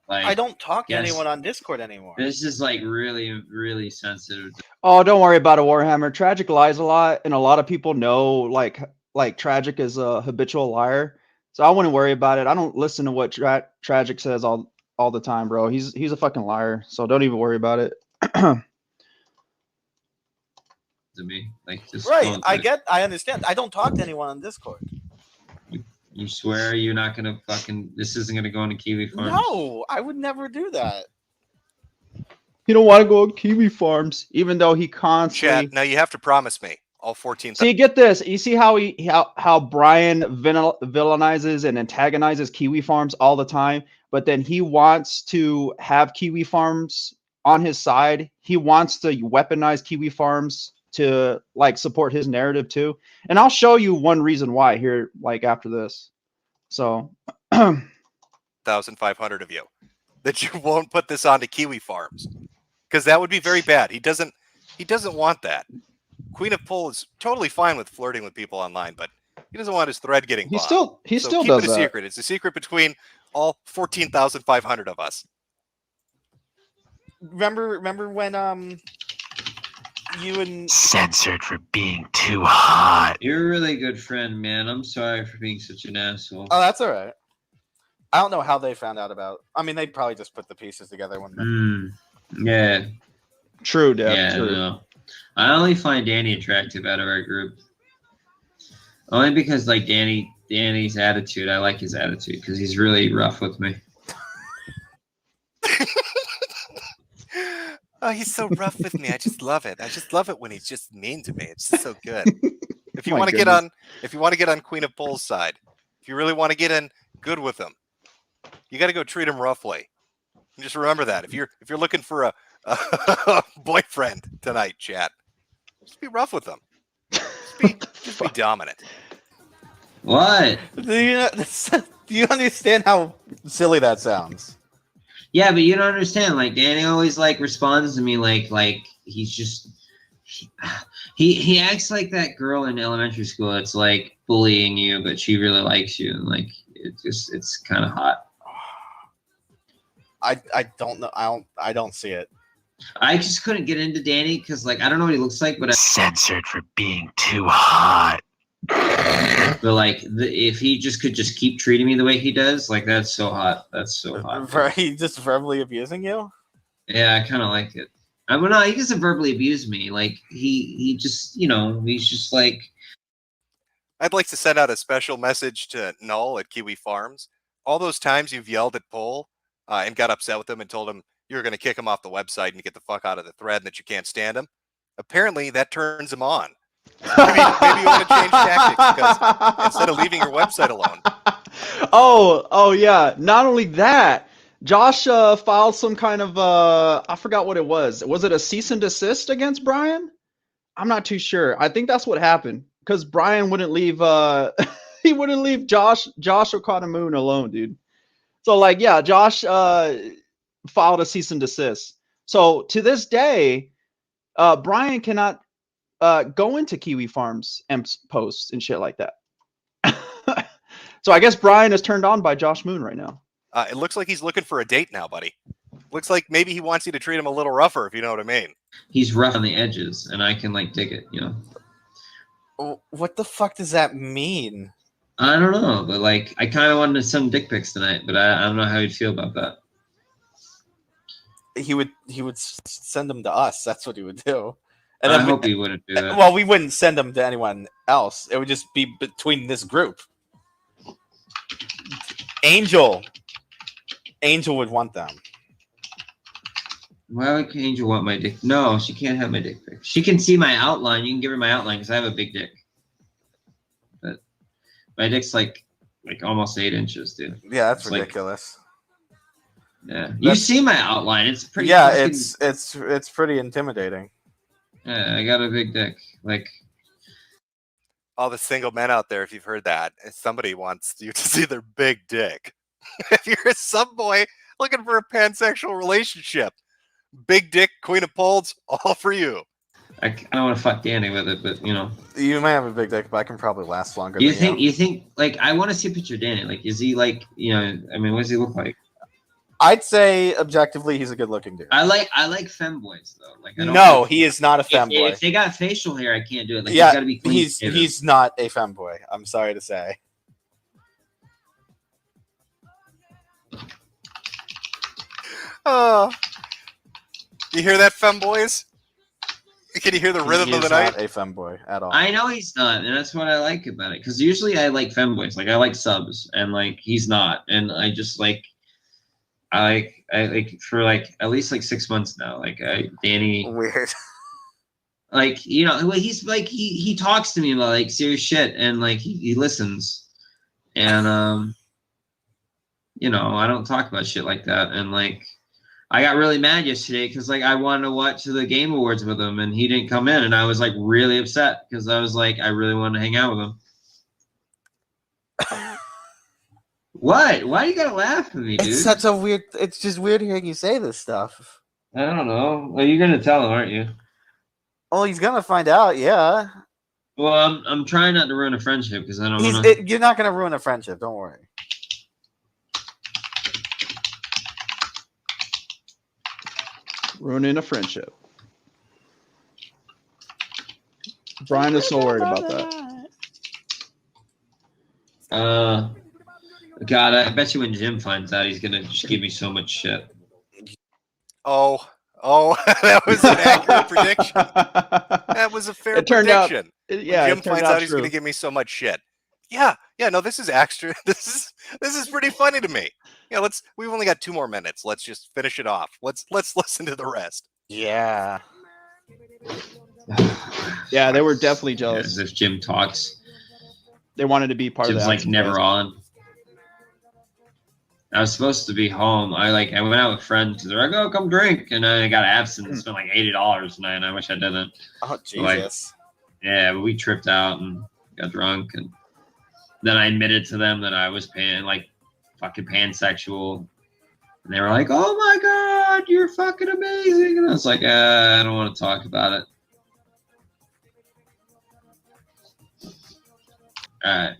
talk to yes. anyone on Discord anymore. This is like really, really sensitive. Oh, don't worry about it, Warhammer. Tragic lies a lot, and a lot of people know like Tragic is a habitual liar. So I wouldn't worry about it. I don't listen to what Tragic says all the time, bro. He's a fucking liar. So don't even worry about it. To me, like just Right. don't, I understand. I don't talk to anyone on Discord. You swear you're not gonna fucking. This isn't gonna go into Kiwi Farms. No, I would never do that. He don't want to go to Kiwi Farms, even though he constantly. Chad, now you have to promise me all 14. See, get this. You see how Bryan villainizes and antagonizes Kiwi Farms all the time, but then he wants to have Kiwi Farms on his side. He wants to weaponize Kiwi Farms to like support his narrative too. And I'll show you one reason why here, like after this. So 1,500 of you that you won't put this on to Kiwi Farms. because that would be very bad. He doesn't want that. Queen of Pole is totally fine with flirting with people online, but he doesn't want his thread getting He bombed. still So keep does it a that. secret. It's a secret between all 14,500 of us. Remember when you and Censored for being too hot. You're a really good friend, man. I'm sorry for being such an asshole. oh, that's all right. I don't know how they found out about. I mean, they probably just put the pieces together when. Yeah. True, Deb. Yeah, True. no. I only find Danny attractive out of our group. Only because like Danny's attitude. I like his attitude because he's really rough with me. Oh, he's so rough with me. I just love it. I just love it when he's just mean to me. It's just so good. If you My want to get goodness. on Queen of Pole's side, if you really want to get in good with him, you got to go treat him roughly. And just remember that. If you're looking for a boyfriend tonight, chat, just be rough with them. Just be dominant. What? Do you understand how silly that sounds? Yeah, but you don't understand. Like Danny always like responds to me like he's just he acts like that girl in elementary school. It's like bullying you, but she really likes you, and like it's kind of hot. I don't know. I don't see it. I just couldn't get into Danny because like I don't know what he looks like, but Censored for being too hot. if he could just keep treating me the way he does, like that's so hot. That's so hot. He just verbally abusing you. Yeah, I kind of like it. I mean, no, he doesn't verbally abuse me. Like he just he's just like. I'd like to send out a special message to Null at Kiwi Farms. All those times you've yelled at Pole and got upset with him and told him you were going to kick him off the website and get the fuck out of the thread and that you can't stand him. Apparently, that turns him on. Maybe you want to change tactics because instead of leaving your website alone. Oh yeah. Not only that, Josh filed some kind of I forgot what it was. Was it a cease and desist against Bryan? I'm not too sure. I think that's what happened because Bryan wouldn't leave. He wouldn't leave Josh Okada-Moon alone, dude. So like, yeah, Josh filed a cease and desist. So to this day, Bryan cannot go into Kiwi Farms and post and shit like that. So I guess Bryan is turned on by Josh Moon right now. It looks like he's looking for a date now, buddy. Looks like maybe he wants you to treat him a little rougher, if you know what I mean. He's rough on the edges, and I can like dig it, you know. What the fuck does that mean? I don't know, but like I kind of wanted to send dick pics tonight, but I don't know how he'd feel about that. He would send them to us. That's what he would do. And I hope he wouldn't do that. Well, we wouldn't send them to anyone else. It would just be between this group. Angel would want them. Why would Angel want my dick? No, she can't have my dick pic. She can see my outline. You can give her my outline because I have a big dick. But my dick's like almost 8 inches, dude. Yeah, that's It's like- ridiculous. Yeah, you see my outline. It's pretty. Yeah, fucking- it's pretty intimidating. Yeah, I got a big dick. Like, All the single men out there, if you've heard that, if somebody wants you to see their big dick. If you're a sub boy looking for a pansexual relationship, big dick, Queen of Poles, all for you. I don't want to fuck Danny with it, but you know. You might have a big dick, but I can probably last longer. You than think like I want to see a picture of Danny. Like, is he like, you know? I mean, what does he look like? I'd say objectively, he's a good-looking dude. I like femboys though. Like, I don't No, like- he is not a femboy. If they got facial hair, I can't do it. Like, Yeah, it's got to be clean. he's not a femboy. I'm sorry to say. Oh, you hear that, femboys? Can you hear the rhythm He of the is night? not a femboy at all. I know he's not, and that's what I like about it. Because usually I like femboys, like I like subs, and like he's not, and I just like, I like for like at least like 6 months now. Like Danny, Weird. like you know, he's like he talks to me about like serious shit, and like he listens, and you know, I don't talk about shit like that, and like. I got really mad yesterday because like I wanted to watch the Game Awards with him and he didn't come in, and I was like really upset because I was like I really wanted to hang out with him. What? Why you gotta laugh at me, dude? It's such a weird. It's just weird hearing you say this stuff. I don't know. Well, you're gonna tell him, aren't you? Oh, he's gonna find out. Yeah, Well, I'm trying not to ruin a friendship because I don't he's. want to. You're not gonna ruin a friendship. Don't worry. Ruining a friendship. Bryan is so worried about that. God, I bet you when Jim finds out, he's gonna just give me so much shit. Oh, that was an accurate prediction. That was a fair It turned out- prediction. Yeah, When Jim it turned finds out out he's going to true. give me so much shit. Yeah. No, this is extra. This is pretty funny to me. Yeah, we've only got 2 more minutes. Let's just finish it off. Let's listen to the rest. Yeah. Yeah, they were definitely Yeah, jealous. as if Jim talks. They wanted to be part Jim's of that. like never on. I was supposed to be home. I went out with friends. They're like, "Oh, come drink," and I got absent and spent like $80 tonight. And I wish I didn't. Oh Like- Jesus. Yeah, but we tripped out and got drunk, and then I admitted to them that I was fucking pansexual, and they were like, "Oh my god, you're fucking amazing," and I was like, I don't want to talk about it. All right.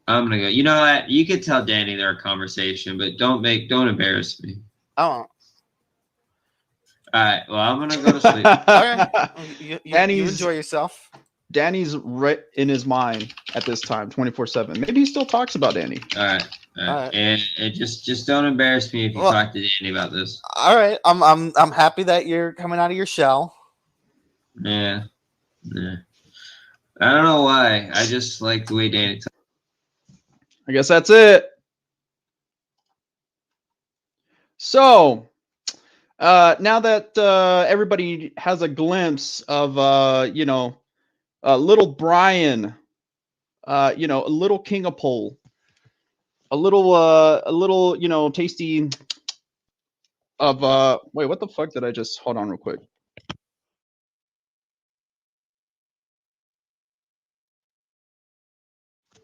I'm gonna go. You know what? You could tell Danny their conversation, but don't embarrass me. Oh. All right. Well, I'm gonna go to sleep. You Danny's- enjoy yourself. Danny's right in his mind at this time, 24/7. Maybe he still talks about Danny. All right. All right. And just don't embarrass me if you Well- talk to Danny about this. All right. I'm happy that you're coming out of your shell. Yeah. I don't know why. I just like the way Danny talks. I guess that's it. So, now that everybody has a glimpse of, little Bryan, a little king of pole, a little, tasty of, wait, what the fuck did I just, hold on real quick.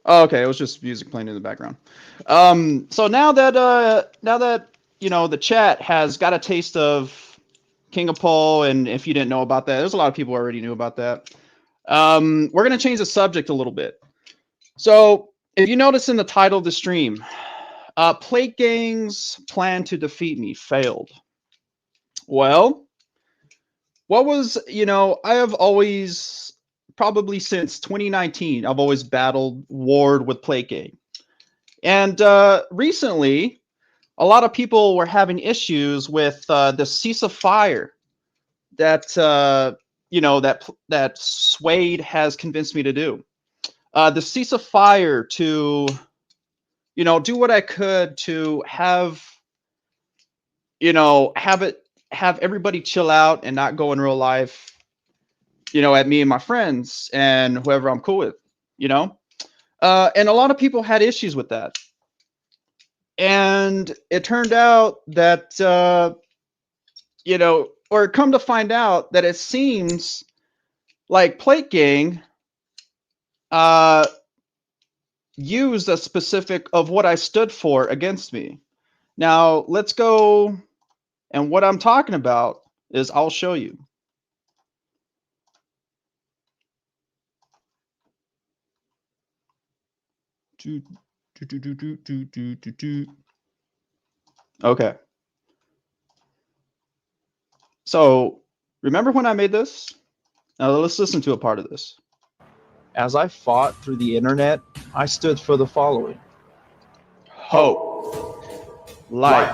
Oh, okay, it was just music playing in the background. So now that the chat has got a taste of King of Pole, and if you didn't know about that, there's a lot of people who already knew about that. We're gonna change the subject a little bit. So if you notice in the title of the stream, Plate Gangs Plan to Defeat Me failed. Well, what was, I have always, probably since 2019, I've always warred with Plate Gang. And recently, a lot of people were having issues with the ceasefire that, that Suede has convinced me to do. The ceasefire to, do what I could to have everybody chill out and not go in real life, at me and my friends and whoever I'm cool with, and a lot of people had issues with that. And it turned out that, or come to find out that it seems like Plate Gang used a specific of what I stood for against me. Now, let's go. And what I'm talking about is I'll show you. Okay. So, remember when I made this? Now, let's listen to a part of this. As I fought through the internet, I stood for the following: hope, light,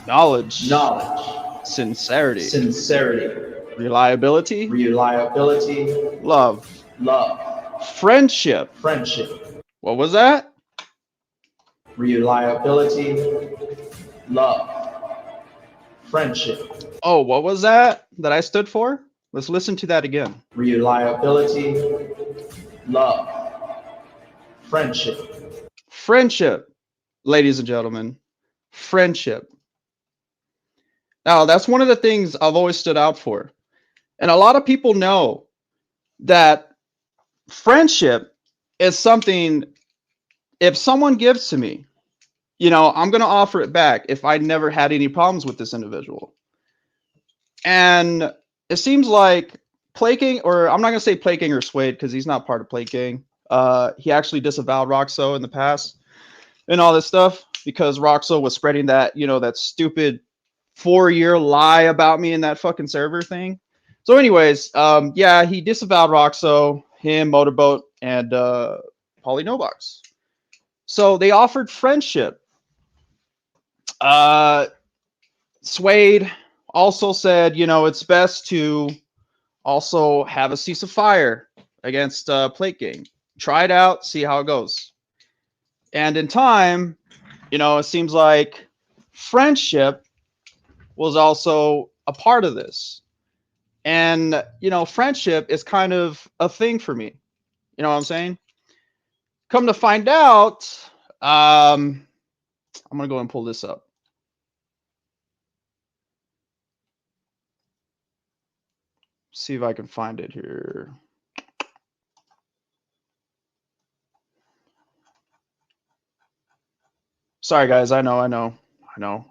knowledge, sincerity, reliability, love, friendship. What was that? Reliability, love, friendship. Oh, what was that I stood for? Let's listen to that again. Reliability, love, friendship. Friendship, ladies and gentlemen. Friendship. Now, that's one of the things I've always stood out for. And a lot of people know that friendship is something, if someone gives to me, I'm going to offer it back if I never had any problems with this individual. And it seems like Plate Gang, or I'm not gonna say Plate Gang or Suede because he's not part of Plate Gang. He actually disavowed Roxo in the past and all this stuff because Roxo was spreading that, that stupid 4-year lie about me in that fucking server thing. So, anyways, yeah, he disavowed Roxo, him, Motorboat, and Polynobox. So they offered friendship. Suede also said, it's best to also have a ceasefire against Plate Gang. Try it out, see how it goes. And in time, it seems like friendship was also a part of this. And, friendship is kind of a thing for me. You know what I'm saying? Come to find out, I'm going to go and pull this up. See if I can find it here. Sorry, guys. I know.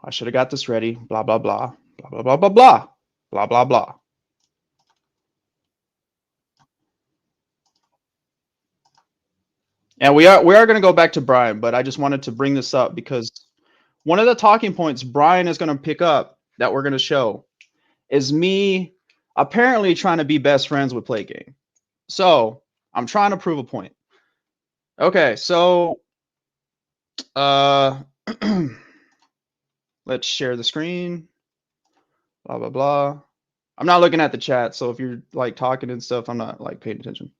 I should have got this ready. Blah, blah, blah. Blah, blah, blah, blah, blah. Blah, blah, blah. And we are going to go back to Bryan, but I just wanted to bring this up because one of the talking points Bryan is going to pick up that we're going to show is me apparently trying to be best friends with Plate Gang. So I'm trying to prove a point. Okay, so let's share the screen. Blah blah blah. I'm not looking at the chat, so if you're like talking and stuff, I'm not like paying attention.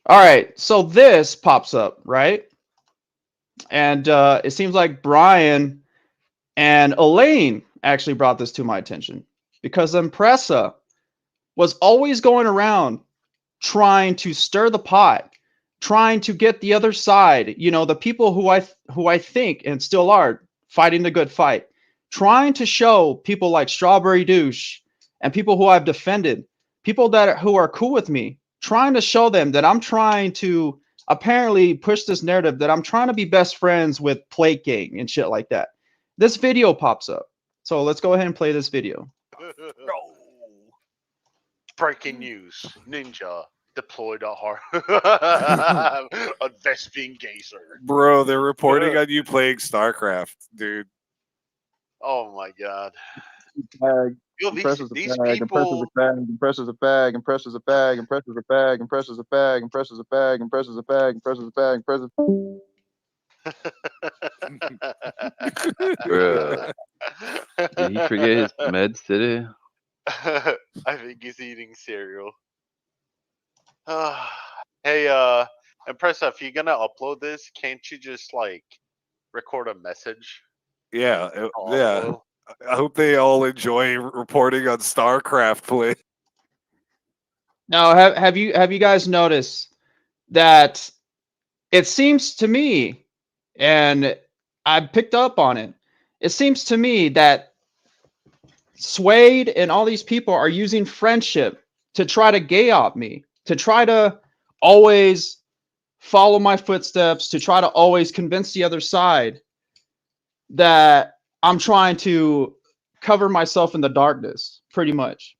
All right, so this pops up, right? And it seems like Bryan and Elaine actually brought this to my attention because Impressa was always going around trying to stir the pot, trying to get the other side, the people who I think and still are fighting the good fight, trying to show people like Strawberry Douche and people who I've defended, people who are cool with me, trying to show them that I'm trying to apparently push this narrative that I'm trying to be best friends with Plate Gang and shit like that. This video pops up. So let's go ahead and play this video. Breaking news: Ninja deployed a Vespian Gazer. Bro, they're reporting on you playing StarCraft, dude. Oh my god! Bag, Yo, impresses a these bag, people. impresses a bag, impresses a bag, impresses a bag, impresses a bag, impresses a bag, impresses a bag, impresses a bag, impresses a bag, Bruh, did he forget his meds today? I think he's eating cereal. Hey, Impressa, if you're gonna upload this, can't you just like record a message? Yeah, yeah. Audible? I hope they all enjoy reporting on StarCraft play. Now, have you guys noticed that it seems to me, and I picked up on it, it seems to me that Suede and all these people are using friendship to try to gay op me, to try to always follow my footsteps, to try to always convince the other side that I'm trying to cover myself in the darkness, pretty much.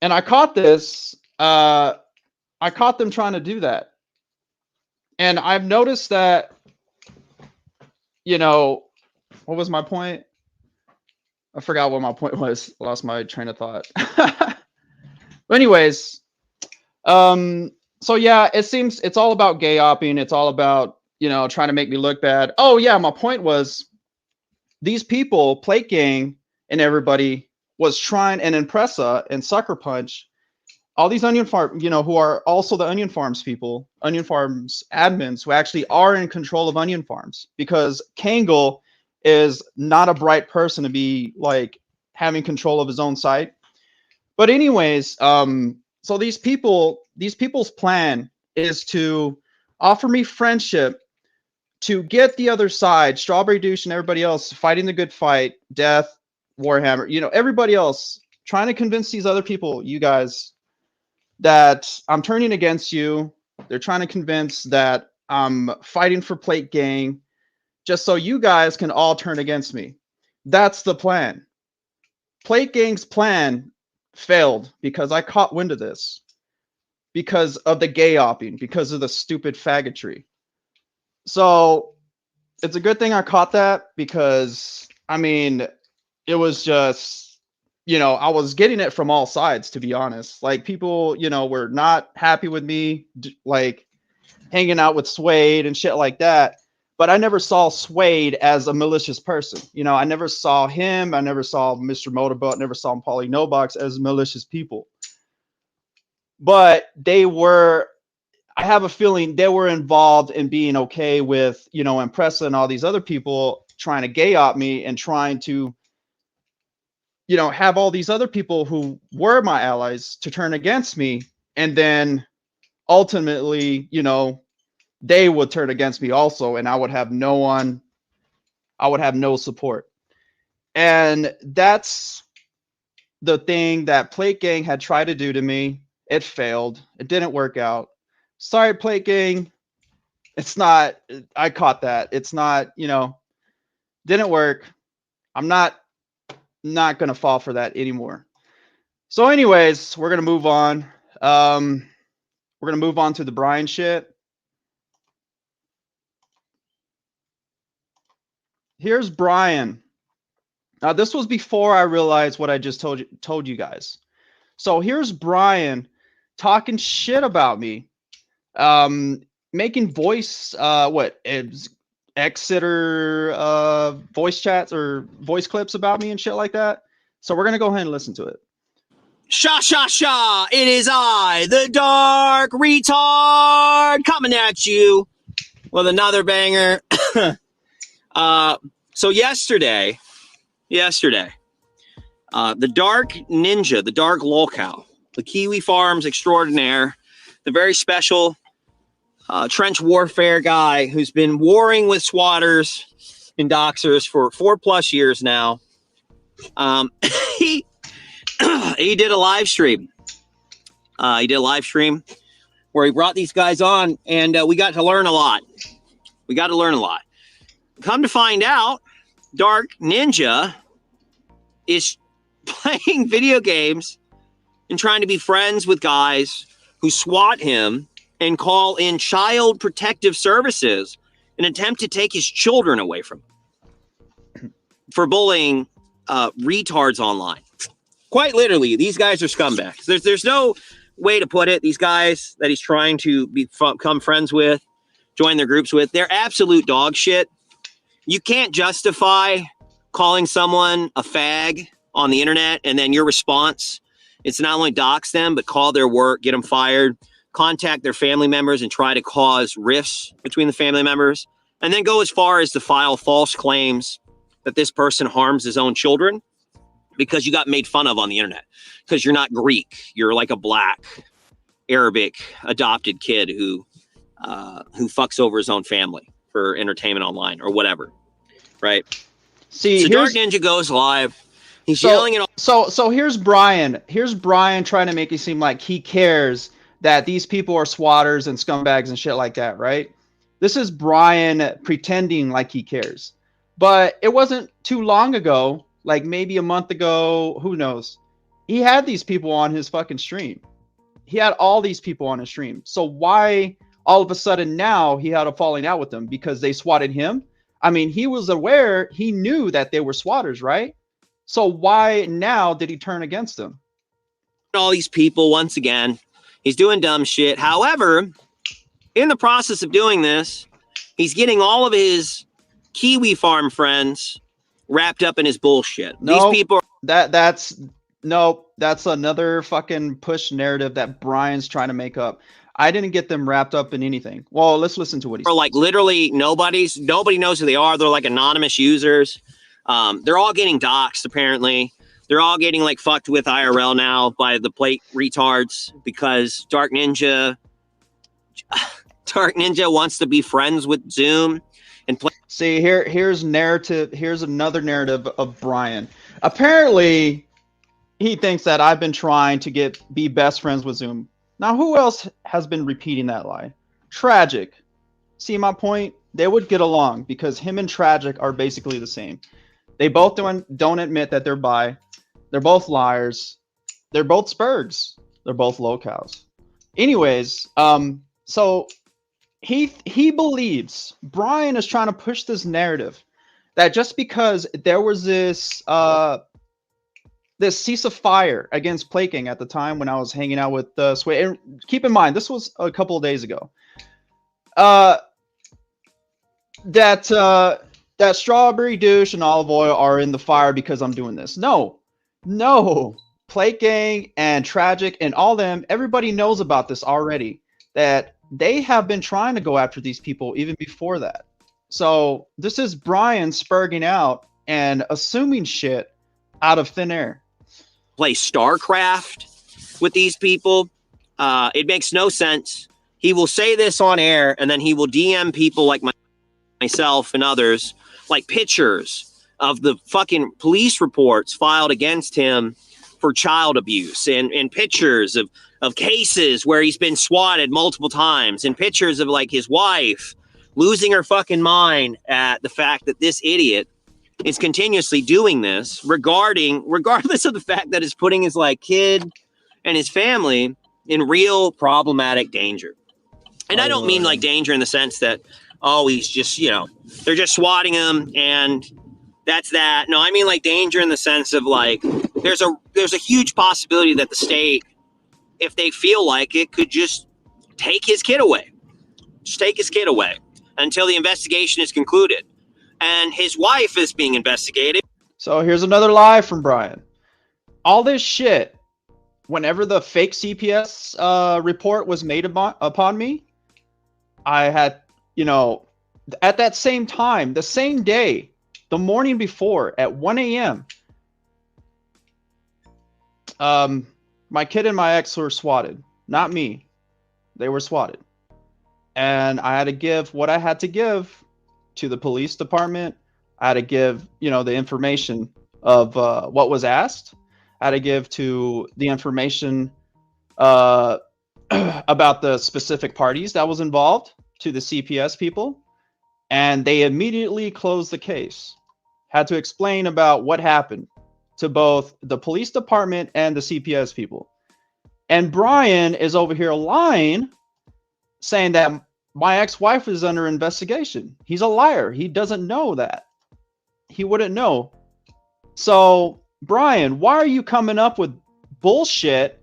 And I caught this. I caught them trying to do that. And I've noticed that, what was my point? I forgot what my point was. Lost my train of thought. But anyways, so yeah, it seems it's all about gay opping. It's all about, trying to make me look bad. Oh yeah, my point was these people, Plate Gang and everybody was trying, and Impressa and Sucker Punch, all these Onion Farm, who are also the Onion Farms people, Onion Farms admins who actually are in control of Onion Farms, because Kangle is not a bright person to be like having control of his own site. But anyways, so these people's plan is to offer me friendship to get the other side, Strawberry Douche and everybody else fighting the good fight, Death, Warhammer, everybody else trying to convince these other people, you guys, that I'm turning against you. They're trying to convince that I'm fighting for Plate Gang, just so you guys can all turn against me. That's the plan. Plate Gang's plan failed because I caught wind of this. Because of the gay opping, because of the stupid faggotry. So it's a good thing I caught that because I mean, it was just, I was getting it from all sides, to be honest. Like people, were not happy with me, like hanging out with Suede and shit like that. But I never saw Suede as a malicious person. I never saw him. I never saw Mr. Motorboat. Never saw Paulie No Box as malicious people. But they were. I have a feeling they were involved in being okay with, Impressa and all these other people trying to gay op me and trying to, have all these other people who were my allies to turn against me. And then ultimately, they would turn against me also. And I would have no support. And that's the thing that Plate Gang had tried to do to me. It failed. It didn't work out. Sorry, Plate Gang. It's not, I caught that. It's not, didn't work. I'm not going to fall for that anymore. So anyways, we're going to move on. We're going to move on to the Bryan shit. Here's Bryan. Now, this was before I realized what I just told you guys. So here's Bryan talking shit about me. Making voice Exeter voice chats or voice clips about me and shit like that. So we're gonna go ahead and listen to it. Sha sha sha! It is I, the Dark Retard, coming at you with another banger. So yesterday, the Dark Ninja, the Dark Lolcow, the Kiwi Farms extraordinaire, the very special trench warfare guy who's been warring with swatters and doxers for 4+ years now. He did a live stream. Where he brought these guys on, and we got to learn a lot. Come to find out, Dark Ninja is playing video games and trying to be friends with guys who SWAT him and call in Child Protective Services in an attempt to take his children away from him for bullying retards online. Quite literally, these guys are scumbags. There's no way to put it. These guys that he's trying to become friends with, join their groups with, they're absolute dog shit. You can't justify calling someone a fag on the internet and then your response, it's not only dox them, but call their work, get them fired, contact their family members and try to cause rifts between the family members, and then go as far as to file false claims that this person harms his own children because you got made fun of on the internet because you're not Greek. You're like a black Arabic adopted kid who fucks over his own family for entertainment online or whatever. Right. See, so Dark Ninja goes live. He's yelling at all. So here's Bryan. Here's Bryan trying to make it seem like he cares that these people are swatters and scumbags and shit like that, right? This is Bryan pretending like he cares. But it wasn't too long ago, like maybe a month ago, who knows? He had these people on his fucking stream. He had all these people on his stream. So why all of a sudden now he had a falling out with them? Because they swatted him? I mean, he was aware, he knew that they were swatters, right? So why now did he turn against them? All these people, once again, he's doing dumb shit. However, in the process of doing this, he's getting all of his Kiwi Farm friends wrapped up in his bullshit. These people that's another fucking push narrative that Bryan's trying to make up. I didn't get them wrapped up in anything. Well, let's listen to what he's like. Literally, nobody knows who they are. They're like anonymous users. They're all getting doxxed, apparently. They're all getting like fucked with IRL now by the plate retards because Dark Ninja wants to be friends with Zoom and play. See, here's another narrative of Bryan. Apparently, he thinks that I've been trying to be best friends with Zoom. Now, who else has been repeating that lie? Tragic. See my point? They would get along because him and Tragic are basically the same. They both don't admit that they're bi. They're both liars. They're both spurgs. They're both locals. Anyways, so he believes Bryan is trying to push this narrative that just because there was this ceasefire against Plate Gang at the time when I was hanging out with Sway, and keep in mind this was a couple of days ago. That Strawberry Douche and Olive Oil are in the fire because I'm doing this. No. Plate Gang and Tragic and all them, everybody knows about this already. That they have been trying to go after these people even before that. So this is Bryan spurging out and assuming shit out of thin air. Play StarCraft with these people. It makes no sense. He will say this on air, and then he will DM people like myself and others, like pictures of the fucking police reports filed against him for child abuse, and pictures of cases where he's been swatted multiple times, and pictures of like his wife losing her fucking mind at the fact that this idiot is continuously doing this, regardless of the fact that it's putting his like kid and his family in real problematic danger. And I don't mean like danger in the sense that, oh, he's just, they're just swatting him and that's that. No, I mean like danger in the sense of like there's a huge possibility that the state, if they feel like it, could just take his kid away. Just take his kid away until the investigation is concluded. And his wife is being investigated. So here's another lie from Bryan. All this shit, whenever the fake CPS report was made upon me, I had, at that same time, the same day, the morning before at 1 a.m., my kid and my ex were swatted. Not me. They were swatted. And I had to give what I had to give to the police department. I had to give, the information of what was asked. I had to give to the information about the specific parties that was involved to the CPS people. And they immediately closed the case. Had to explain about what happened to both the police department and the CPS people. And Bryan is over here lying, saying that my ex-wife is under investigation. He's a liar. He doesn't know that. He wouldn't know. So, Bryan, why are you coming up with bullshit,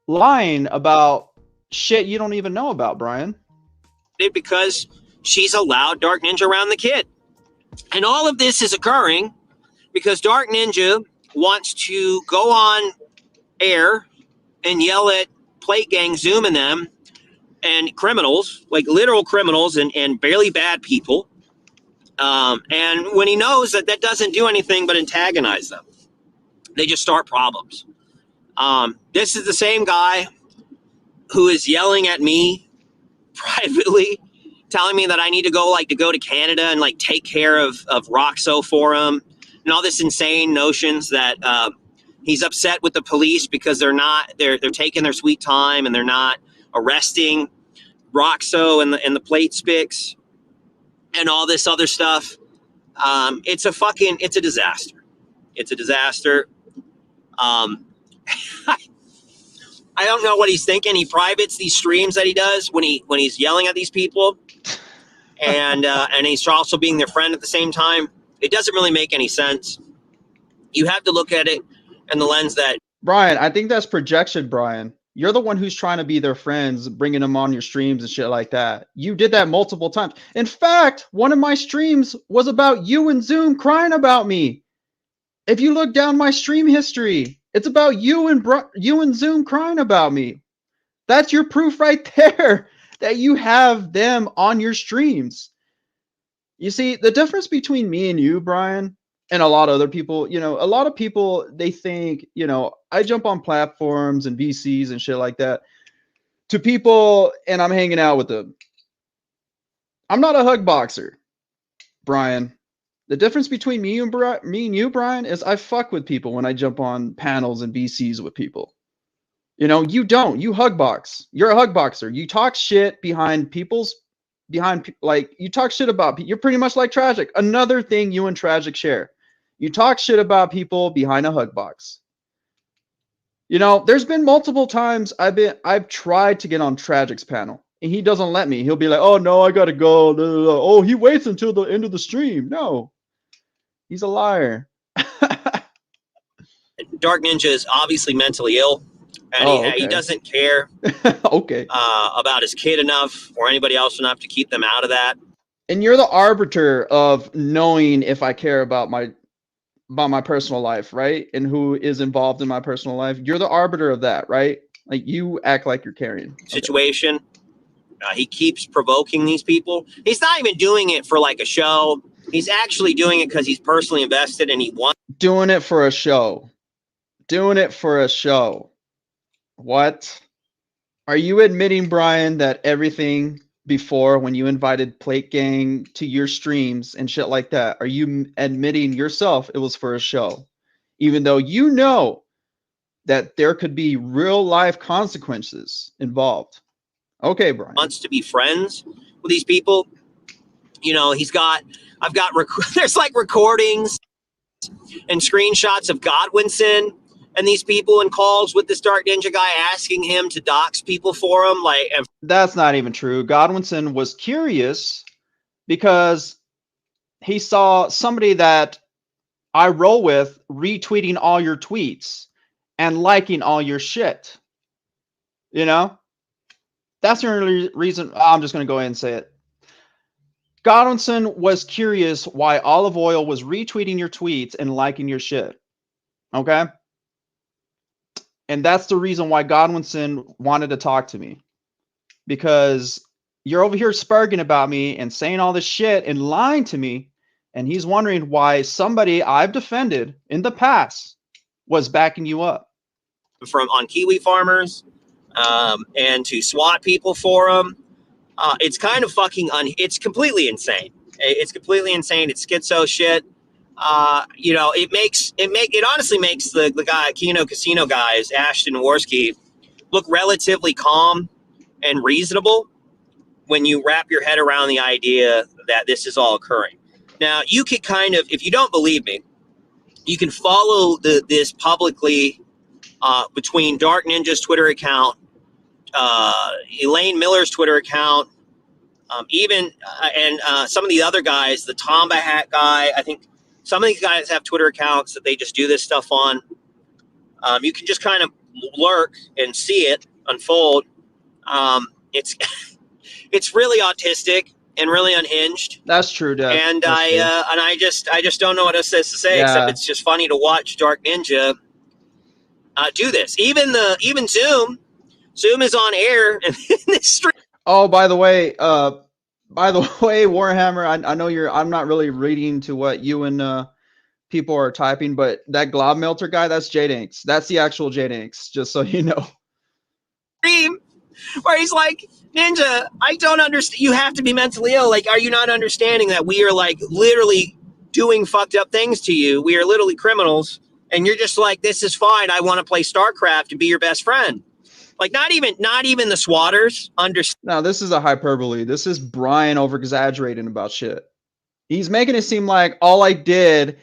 lying about shit you don't even know about, Bryan? Because she's allowed Dark Ninja around the kid. And all of this is occurring because Dark Ninja wants to go on air and yell at Plate Gang, Zoom and them, and criminals, like literal criminals and barely bad people. And when he knows that that doesn't do anything but antagonize them, they just start problems. This is the same guy who is yelling at me privately, telling me that I need to go to Canada and like take care of Roxo for him, and all this insane notions that he's upset with the police because they're taking their sweet time and they're not arresting Roxo and the plate spics and all this other stuff. It's a disaster. It's a disaster. I don't know what he's thinking. He privates these streams that he does when he's yelling at these people, and he's also being their friend at the same time. It doesn't really make any sense. You have to look at it in the lens that Bryan, I think that's projection, Bryan. You're the one who's trying to be their friends, bringing them on your streams and shit like that. You did that multiple times. In fact, one of my streams was about you and Zoom crying about me. If you look down my stream history, it's about you and Zoom crying about me. That's your proof right there that you have them on your streams. You see, the difference between me and you, Bryan, and a lot of other people, a lot of people, they think, I jump on platforms and VCs and shit like that to people and I'm hanging out with them. I'm not a hug boxer, Bryan. The difference between me and you, Bryan, is I fuck with people when I jump on panels and VCs with people. You don't. You hug box. You're a hug boxer. You talk shit you talk shit about people. You're pretty much like Tragic. Another thing you and Tragic share. You talk shit about people behind a hug box. You know, there's been multiple times I've tried to get on Tragic's panel, and he doesn't let me. He'll be like, "Oh no, I gotta go." Oh, he waits until the end of the stream. No, he's a liar. Dark Ninja is obviously mentally ill, and he doesn't care Okay. about his kid enough or anybody else enough to keep them out of that. And you're the arbiter of knowing if I care about my personal life, right? And who is involved in my personal life. You're the arbiter of that, right? Like, you act like you're caring. Situation. He keeps provoking these people. He's not even doing it for like a show. He's actually doing it because he's personally invested and he wants. Doing it for a show. Doing it for a show. What? Are you admitting, Bryan, that everything before, when you invited Plate Gang to your streams and shit like that, are you admitting yourself it was for a show? Even though you know that there could be real life consequences involved. Okay, Bryan. Wants to be friends with these people. You know, there's like recordings and screenshots of Godwinson and these people in calls with this Dark Ninja guy asking him to dox people for him. Like, that's not even true. Godwinson was curious because he saw somebody that I roll with retweeting all your tweets and liking all your shit. You know? That's the only reason. I'm just going to go ahead and say it. Godwinson was curious why Olive Oil was retweeting your tweets and liking your shit. Okay? And that's the reason why Godwinson wanted to talk to me. Because you're over here sparking about me and saying all this shit and lying to me. And he's wondering why somebody I've defended in the past was backing you up. On Kiwi farmers and to SWAT people for them. It's kind of fucking it's completely insane. It's completely insane. It's schizo shit. You know, it honestly makes the guy, Keno Casino guys, Ashton Worski, look relatively calm and reasonable when you wrap your head around the idea that this is all occurring. Now, you could kind of, if you don't believe me, you can follow this publicly between Dark Ninja's Twitter account, Elaine Miller's Twitter account, and some of the other guys, the Tomba Hat guy. I think some of these guys have Twitter accounts that they just do this stuff on. You can just kind of lurk and see it unfold. It's really autistic and really unhinged. That's true, Dad. And That's true. I just don't know what else to say except it's just funny to watch Dark Ninja do this. Even Zoom is on air in this stream. Oh, by the way, Warhammer, I know I'm not really reading to what you and people are typing, but that Glob Melter guy, that's J-Danks. That's the actual J-Danks, just so you know. Stream where he's like, Ninja, I don't understand. You have to be mentally ill. Like, are you not understanding that we are like literally doing fucked up things to you? We are literally criminals. And you're just like, this is fine. I want to play StarCraft and be your best friend. Like, not even the swatters understand. No, this is a hyperbole. This is Bryan over exaggerating about shit. He's making it seem like all I did.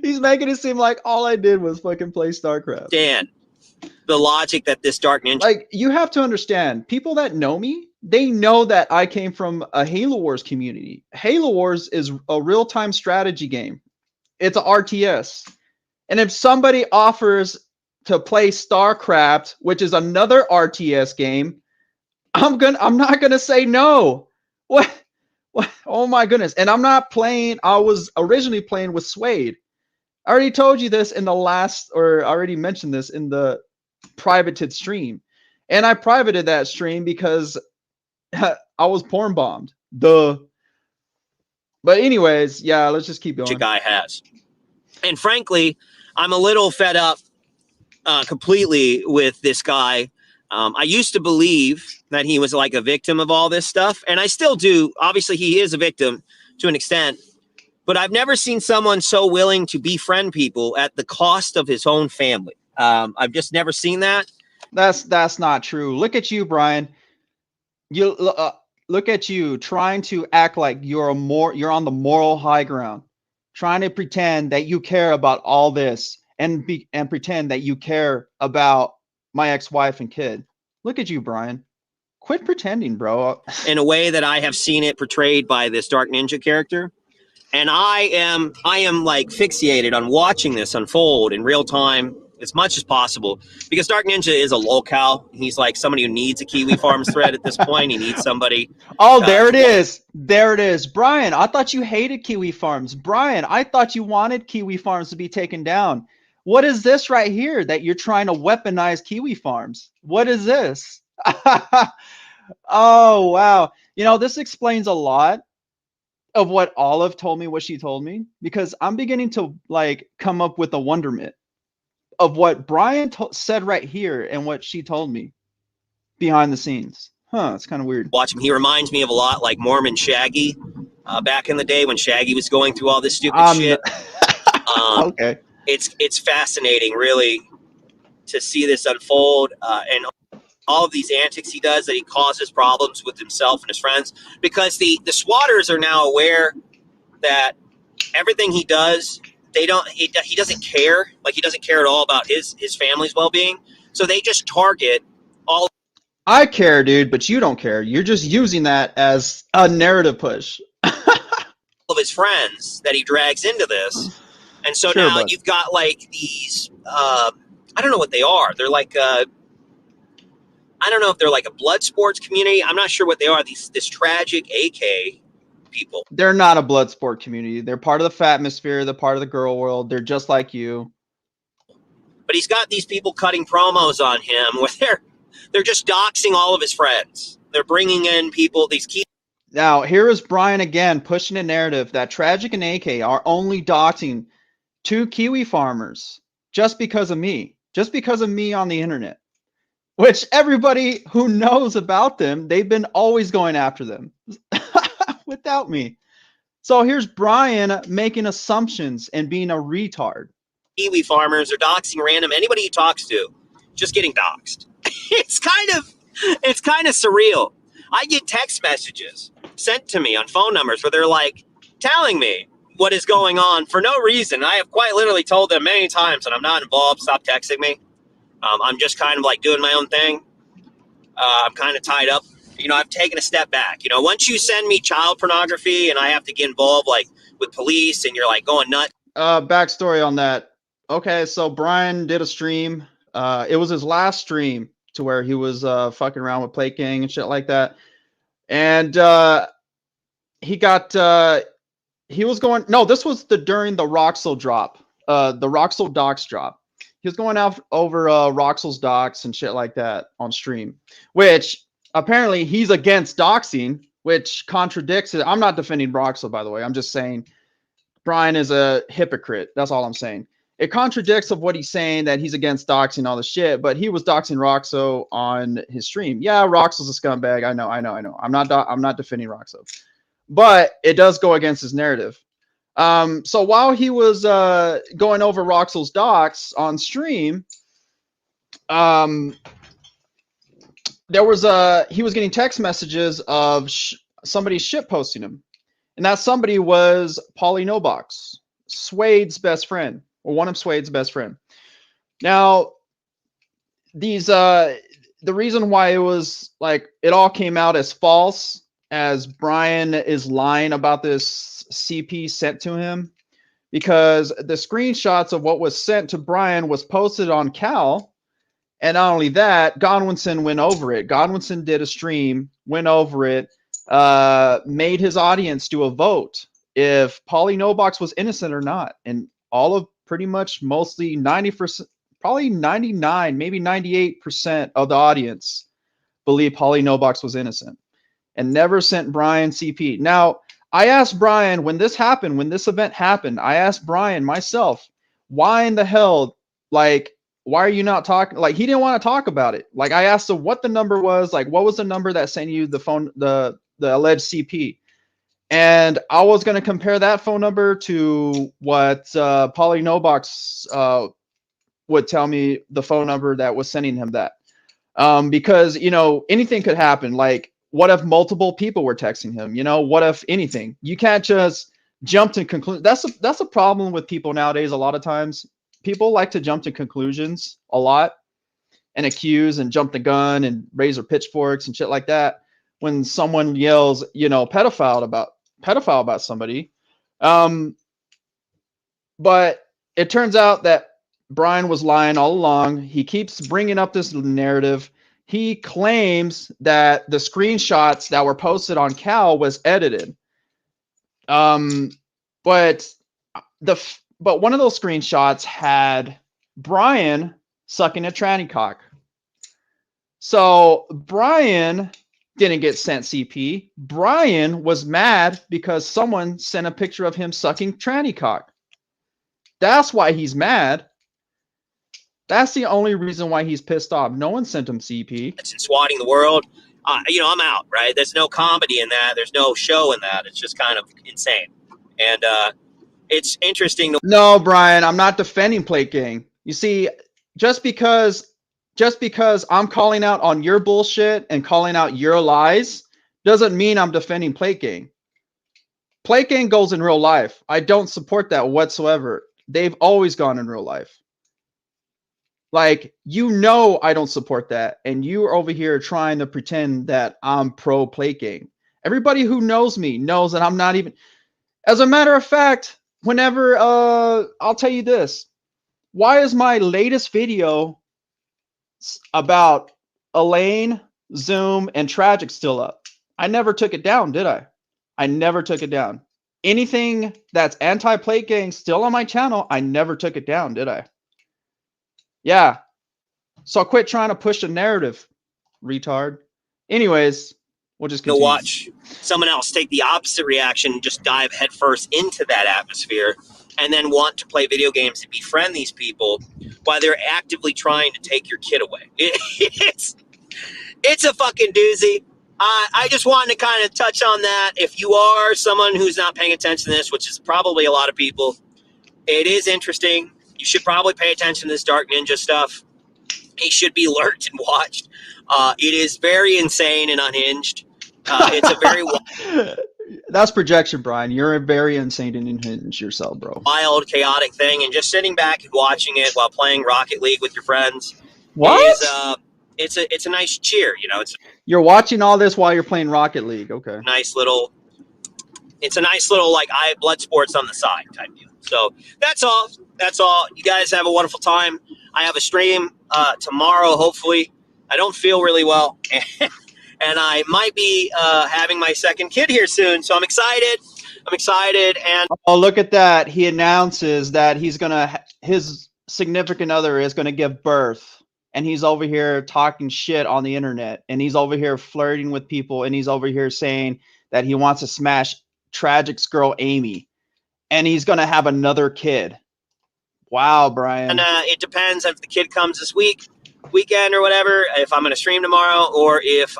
He's making it seem like all I did was fucking play StarCraft. Dan, the logic that this Dark Ninja. Like, you have to understand, people that know me, they know that I came from a Halo Wars community. Halo Wars is a real-time strategy game. It's a RTS. And if somebody offers to play StarCraft, which is another RTS game, I'm not gonna say no. What? Oh my goodness. And I'm not playing. I was originally playing with Suede. I already told you this in the last, or I already mentioned this in the privated stream. And I privated that stream because I was porn bombed. Duh. But anyways, yeah, let's just keep going. Guy has. And frankly, I'm a little fed up completely with this guy. I used to believe that he was like a victim of all this stuff, and I still do. Obviously, he is a victim to an extent, but I've never seen someone so willing to befriend people at the cost of his own family. I've just never seen that. That's not true. Look at you, Bryan. You Look at you trying to act like you're on the moral high ground, trying to pretend that you care about all this and pretend that you care about my ex-wife and kid. Look at you, Bryan. Quit pretending, bro. in a way that I have seen it portrayed by this Dark Ninja character. And I am like fixated on watching this unfold in real time as much as possible, because Dark Ninja is a lolcow. He's like somebody who needs a Kiwi Farms thread at this point. He needs somebody. Oh, there it is. There it is. Bryan, I thought you hated Kiwi Farms. Bryan, I thought you wanted Kiwi Farms to be taken down. What is this right here that you're trying to weaponize Kiwi Farms? What is this? Oh, wow. You know, this explains a lot of what Olive told me, what she told me, because I'm beginning to like come up with a wonderment of what Bryan said right here and what she told me behind the scenes. Huh, it's kind of weird. Watch him. He reminds me of a lot like Mormon Shaggy back in the day when Shaggy was going through all this stupid shit. Okay. It's fascinating, really, to see this unfold and all of these antics he does, that he causes problems with himself and his friends, because the swatters are now aware that everything he does, he doesn't care. Like, he doesn't care at all about his family's well-being. So they just target all. I care, dude, but you don't care. You're just using that as a narrative push. Of his friends that he drags into this. And so Sure, now bud. you've got like these, I don't know what they are. They're like, I don't know if they're like a blood sports community. I'm not sure what they are. This tragic AK people. They're not a blood sport community. They're part of the fatmosphere. They're part of the girl world. They're just like you. But he's got these people cutting promos on him where they're just doxing all of his friends. They're bringing in people, these key. Now, here is Bryan again pushing a narrative that Tragic and AK are only doxing 2 Kiwi farmers just because of me on the internet, which everybody who knows about them, they've been always going after them without me. So here's Bryan making assumptions and being a retard. Kiwi farmers are doxing random anybody he talks to, just getting doxed. It's kind of surreal. I get text messages sent to me on phone numbers where they're like telling me what is going on for no reason. I have quite literally told them many times that I'm not involved. Stop texting me. I'm just kind of like doing my own thing. I'm kind of tied up. You know, I've taken a step back. You know, once you send me child pornography and I have to get involved like with police and you're like going nuts. Backstory on that. Okay, so Bryan did a stream. It was his last stream to where he was fucking around with Plate Gang and shit like that. And he got he was going, no, this was during the Roxel drop, the Roxel docs drop. He was going out over Roxel's docs and shit like that on stream, which apparently he's against doxing, which contradicts it. I'm not defending Roxel, by the way. I'm just saying Bryan is a hypocrite. That's all I'm saying. It contradicts of what he's saying, that he's against doxing all the shit, but he was doxing Roxo on his stream. Yeah, Roxo's a scumbag. I know. I'm not defending Roxo, but it does go against his narrative. So while he was going over Roxel's docs on stream, there was he was getting text messages of somebody shit posting him, and that somebody was Paulie Nobox, Swade's best friend, or one of Swade's best friend. Now, these the reason why it was like it all came out as false, as Bryan is lying about this CP sent to him, because the screenshots of what was sent to Bryan was posted on Cal, and not only that, Godwinson went over it. Godwinson did a stream, went over it, made his audience do a vote if Paulie Nobox was innocent or not, and all of pretty much mostly 90%, probably 99, maybe 98% of the audience believe Paulie Nobox was innocent and never sent Bryan CP. Now, I asked Bryan when this happened, when this event happened, I asked Bryan myself, why in the hell, like, why are you not talking? Like, he didn't want to talk about it. Like, I asked him what the number was, like, what was the number that sent you the phone, the alleged CP? And I was going to compare that phone number to what Paulie Nobox would tell me the phone number that was sending him that. Because, you know, anything could happen. Like, what if multiple people were texting him? You know, what if anything? You can't just jump to conclusion. That's a problem with people nowadays. A lot of times, people like to jump to conclusions a lot and accuse and jump the gun and raise their pitchforks and shit like that when someone yells, you know, pedophile about somebody. But it turns out that Bryan was lying all along. He keeps bringing up this narrative. He claims that the screenshots that were posted on Cal was edited. But one of those screenshots had Bryan sucking a tranny cock. So Bryan didn't get sent CP. Bryan was mad because someone sent a picture of him sucking tranny cock. That's why he's mad. That's the only reason why he's pissed off. No one sent him CP. And swatting the world. You know, I'm out, right? There's no comedy in that. There's no show in that. It's just kind of insane. And it's interesting. No, Bryan, I'm not defending Plate Gang. You see, just because I'm calling out on your bullshit and calling out your lies doesn't mean I'm defending Plate Gang. Plate Gang goes in real life. I don't support that whatsoever. They've always gone in real life. Like, you know, I don't support that. And you are over here trying to pretend that I'm pro Plate Gang. Everybody who knows me knows that I'm not even. As a matter of fact, whenever, I'll tell you this. Why is my latest video about Elaine, Zoom, and Tragic still up? I never took it down, did I? I never took it down. Anything that's anti-Plate Gang still on my channel, I never took it down, did I? Yeah. So quit trying to push the narrative, retard. Anyways, we'll just continue. Watch someone else take the opposite reaction and just dive headfirst into that atmosphere and then want to play video games to befriend these people while they're actively trying to take your kid away. It's a fucking doozy. I just wanted to kind of touch on that. If you are someone who's not paying attention to this, which is probably a lot of people, it is interesting. You should probably pay attention to this Dark Ninja stuff. He should be lurked and watched. It is very insane and unhinged. It's a very That's projection, Bryan. You're very insane and unhinged yourself, bro. Wild, chaotic thing, and just sitting back and watching it while playing Rocket League with your friends. What? It's a nice cheer, you know. You're watching all this while you're playing Rocket League. Okay. It's a nice little like blood sports on the side type deal. So that's all. That's all. You guys have a wonderful time. I have a stream tomorrow, hopefully. I don't feel really well. And I might be having my second kid here soon. So I'm excited. And oh, look at that. He announces that his significant other is going to give birth. And he's over here talking shit on the internet. And he's over here flirting with people. And he's over here saying that he wants to smash Tragic's girl, Amy. And he's going to have another kid. Wow, Bryan. And it depends if the kid comes this weekend or whatever, if I'm going to stream tomorrow or if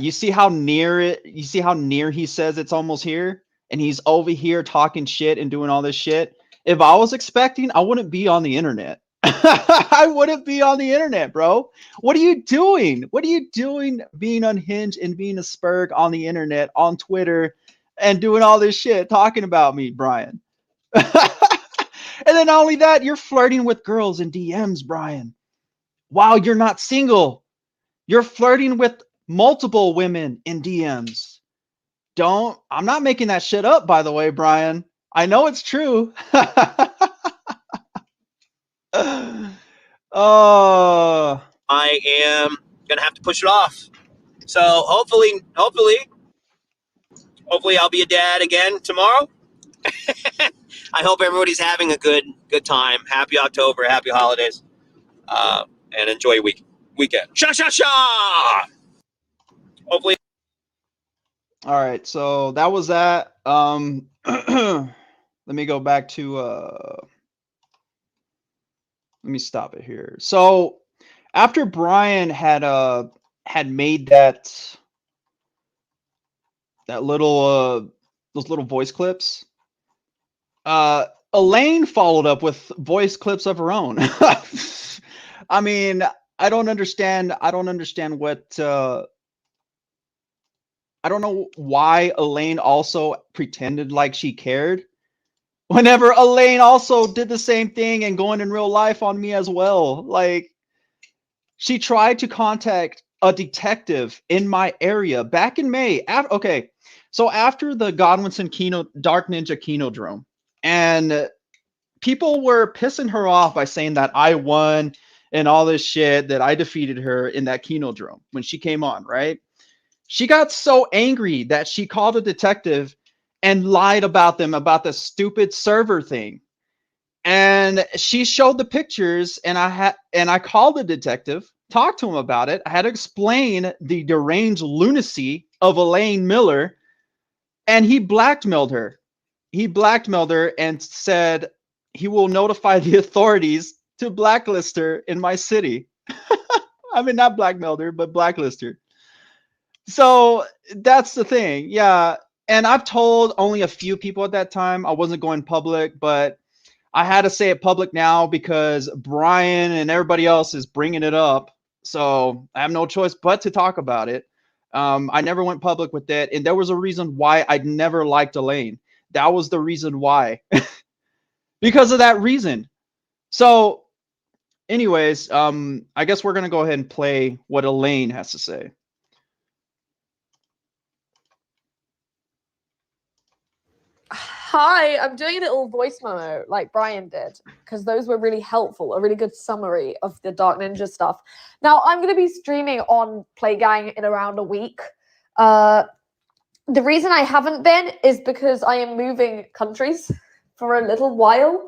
you see how near he says it's almost here, and he's over here talking shit and doing all this shit. If I was expecting, I wouldn't be on the internet. I wouldn't be on the internet, bro. What are you doing? What are you doing being unhinged and being a spurg on the internet, on Twitter, and doing all this shit talking about me, Bryan? And then not only that, you're flirting with girls in DMs, Bryan. Wow, you're not single. You're flirting with multiple women in DMs. I'm not making that shit up, by the way, Bryan. I know it's true. Oh. I am going to have to push it off. So hopefully I'll be a dad again tomorrow. I hope everybody's having a good time. Happy October, happy holidays, and enjoy your weekend. Sha sha sha. Hopefully. All right, so that was that. Let me go back to. Let me stop it here. So after Bryan had made that little those little voice clips. Elaine followed up with voice clips of her own. I mean, I don't understand what I don't know why Elaine also pretended like she cared. Whenever Elaine also did the same thing and going in real life on me as well. Like, she tried to contact a detective in my area back in May. Okay, so after the Godwinson Dark Ninja Kinodrome, and people were pissing her off by saying that I won and all this shit, that I defeated her in that Kinodrome when she came on, right? She got so angry that she called a detective and lied about them about the stupid server thing. And she showed the pictures, and I called the detective, talked to him about it. I had to explain the deranged lunacy of Elaine Miller, and he blackmailed her. He blackmailed her and said he will notify the authorities to blacklist her in my city. I mean, not blackmailed her, but blacklist her. So that's the thing. Yeah. And I've told only a few people at that time. I wasn't going public, but I had to say it public now because Bryan and everybody else is bringing it up. So I have no choice but to talk about it. I never went public with it. And there was a reason why I'd never liked Elaine. That was the reason why. Because of that reason. So, anyways, I guess we're going to go ahead and play what Elaine has to say. Hi, I'm doing a little voice memo like Bryan did, because those were really helpful, a really good summary of the Dark Ninja stuff. Now, I'm going to be streaming on Plate Gang in around a week. The reason I haven't been is because I am moving countries for a little while,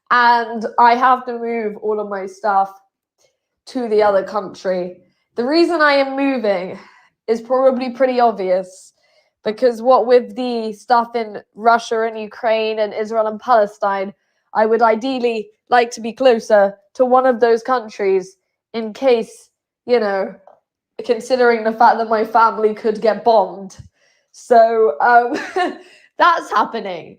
and I have to move all of my stuff to the other country. The reason I am moving is probably pretty obvious. Because what with the stuff in Russia and Ukraine and Israel and Palestine, I would ideally like to be closer to one of those countries in case, you know, considering the fact that my family could get bombed. So that's happening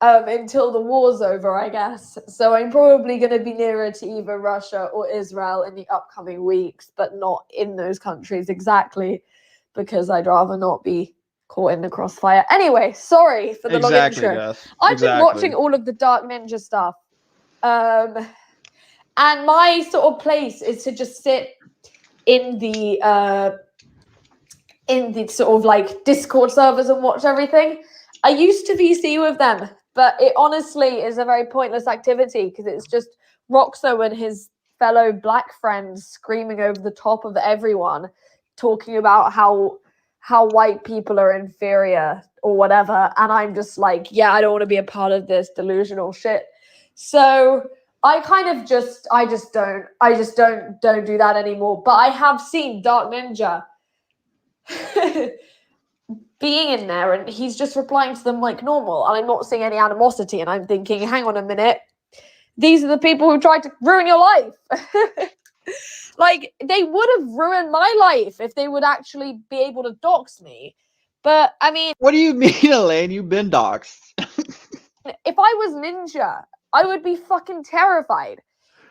until the war's over, I guess. So I'm probably going to be nearer to either Russia or Israel in the upcoming weeks, but not in those countries exactly, because I'd rather not be caught in the crossfire. Anyway, sorry for the long intro. Beth. I've been watching all of the Dark Ninja stuff. And my sort of place is to just sit in the sort of like Discord servers and watch everything. I used to VC with them, but it honestly is a very pointless activity because it's just Roxo and his fellow black friends screaming over the top of everyone, talking about how white people are inferior or whatever, and I'm just like, yeah, I don't want to be a part of this delusional shit. So I kind of just don't do that anymore. But I have seen Dark Ninja being in there, and he's just replying to them like normal, and I'm not seeing any animosity, and I'm thinking, hang on a minute, these are the people who tried to ruin your life. Like, they would have ruined my life if they would actually be able to dox me. But, I mean... What do you mean, Elaine? You've been doxed. If I was Ninja, I would be fucking terrified.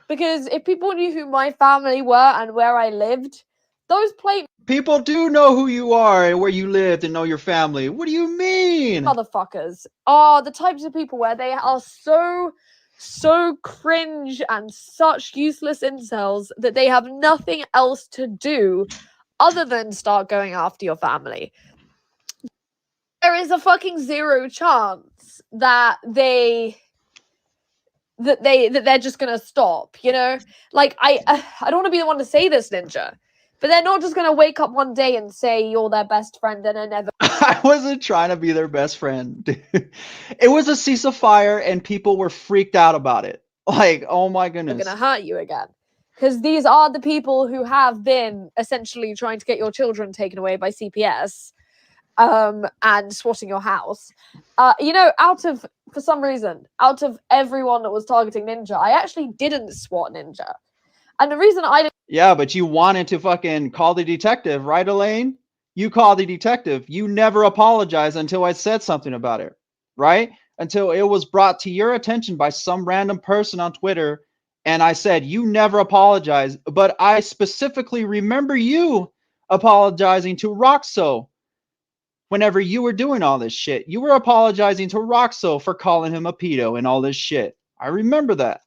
Because if people knew who my family were and where I lived, those plate... People do know who you are and where you lived and know your family. What do you mean? Motherfuckers are the types of people where they are so cringe and such useless incels that they have nothing else to do other than start going after your family. There is a fucking zero chance that they're just gonna stop, you know? Like, I don't want to be the one to say this, Ninja, but they're not just gonna wake up one day and say you're their best friend and are never... I wasn't trying to be their best friend. It was a ceasefire and people were freaked out about it. Like, oh my goodness. They're gonna hurt you again. Because these are the people who have been essentially trying to get your children taken away by CPS and swatting your house. You know, for some reason, out of everyone that was targeting Ninja, I actually didn't swat Ninja. And the reason I didn't... Yeah, but you wanted to fucking call the detective, right, Elaine? You called the detective. You never apologized until I said something about it, right? Until it was brought to your attention by some random person on Twitter, and I said, you never apologized, but I specifically remember you apologizing to Roxo whenever you were doing all this shit. You were apologizing to Roxo for calling him a pedo and all this shit. I remember that.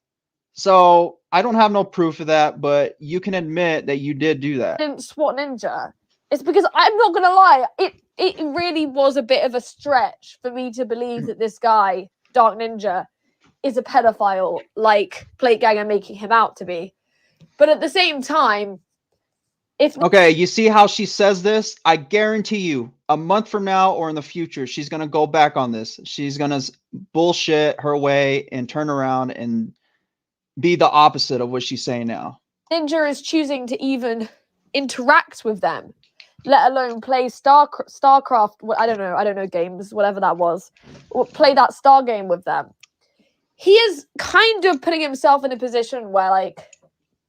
So I don't have no proof of that, but you can admit that you did do that. Didn't SWAT Ninja. It's because I'm not gonna lie, it really was a bit of a stretch for me to believe that this guy, Dark Ninja, is a pedophile like Plate Gang are making him out to be. But at the same time, if Okay, you see how she says this? I guarantee you, a month from now or in the future, she's gonna go back on this. She's gonna bullshit her way and turn around and be the opposite of what she's saying now. Ninja is choosing to even interact with them, let alone play StarCraft. I don't know games, whatever that was. Or play that Star game with them. He is kind of putting himself in a position where, like,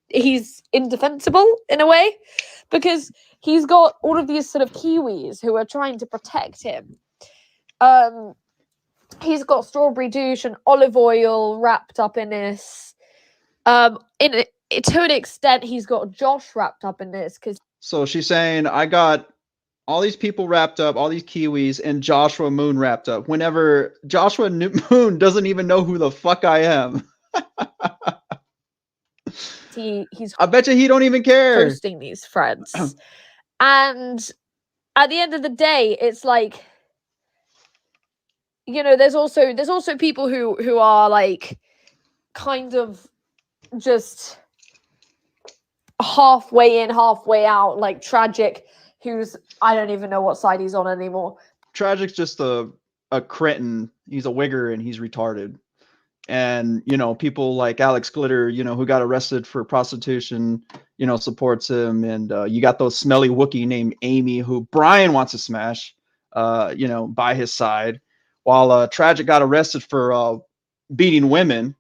he's indefensible in a way, because he's got all of these sort of Kiwis who are trying to protect him. He's got Strawberry Douche and Olive Oil wrapped up in this. To an extent, he's got Josh wrapped up in this because. So she's saying, I got all these people wrapped up, all these Kiwis, and Joshua Moon wrapped up. Whenever Joshua Moon doesn't even know who the fuck I am. He's I bet you he don't even care. hosting these threads. And at the end of the day, it's like, you know, there's also people who are like kind of just halfway in, halfway out, like Tragic, who's I don't even know what side he's on anymore. Tragic's just a cretin. He's a wigger and he's retarded. And, you know, people like Alex Glitter, you know, who got arrested for prostitution, you know, supports him. And you got those smelly Wookiee named Amy, who Bryan wants to smash, you know, by his side, while Tragic got arrested for beating women.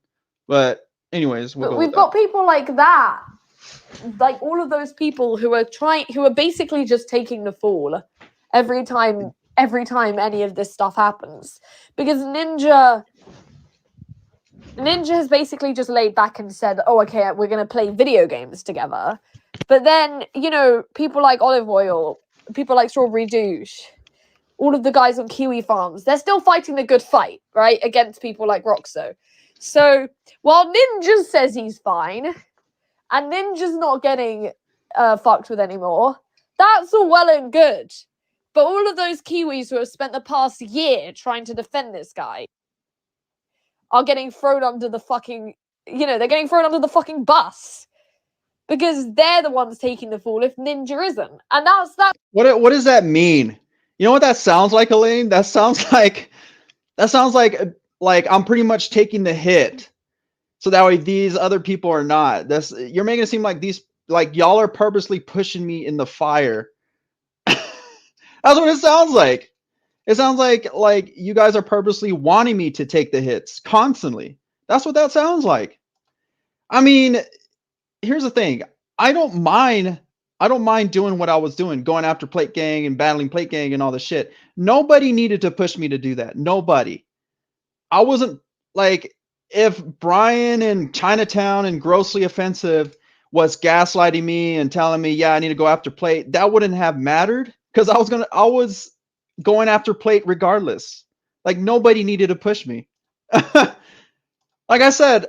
But anyways, we've got people like that, like all of those people who are basically just taking the fall every time any of this stuff happens, because Ninja has basically just laid back and said, oh, okay, we're going to play video games together. But then, you know, people like Olive Oil, people like Strawberry Douche, all of the guys on Kiwi farms, they're still fighting the good fight, right? Against people like Roxo. So while Ninja says he's fine, and Ninja's not getting fucked with anymore, that's all well and good. But all of those Kiwis who have spent the past year trying to defend this guy are getting thrown under the fucking, you know, they're getting thrown under the fucking bus. Because they're the ones taking the fall if Ninja isn't. And that's that. What does that mean? You know what that sounds like, Elaine? That sounds like I'm pretty much taking the hit. So that way these other people are not. You're making it seem like y'all are purposely pushing me in the fire. That's what it sounds like. It sounds like you guys are purposely wanting me to take the hits constantly. That's what that sounds like. I mean, here's the thing. I don't mind doing what I was doing, going after Plate Gang and battling Plate Gang and all the shit. Nobody needed to push me to do that. Nobody. I wasn't like, if Bryan and Chinatown and Grossly Offensive was gaslighting me and telling me, yeah, I need to go after Plate, that wouldn't have mattered, because I was going after Plate regardless. Like, nobody needed to push me. Like I said,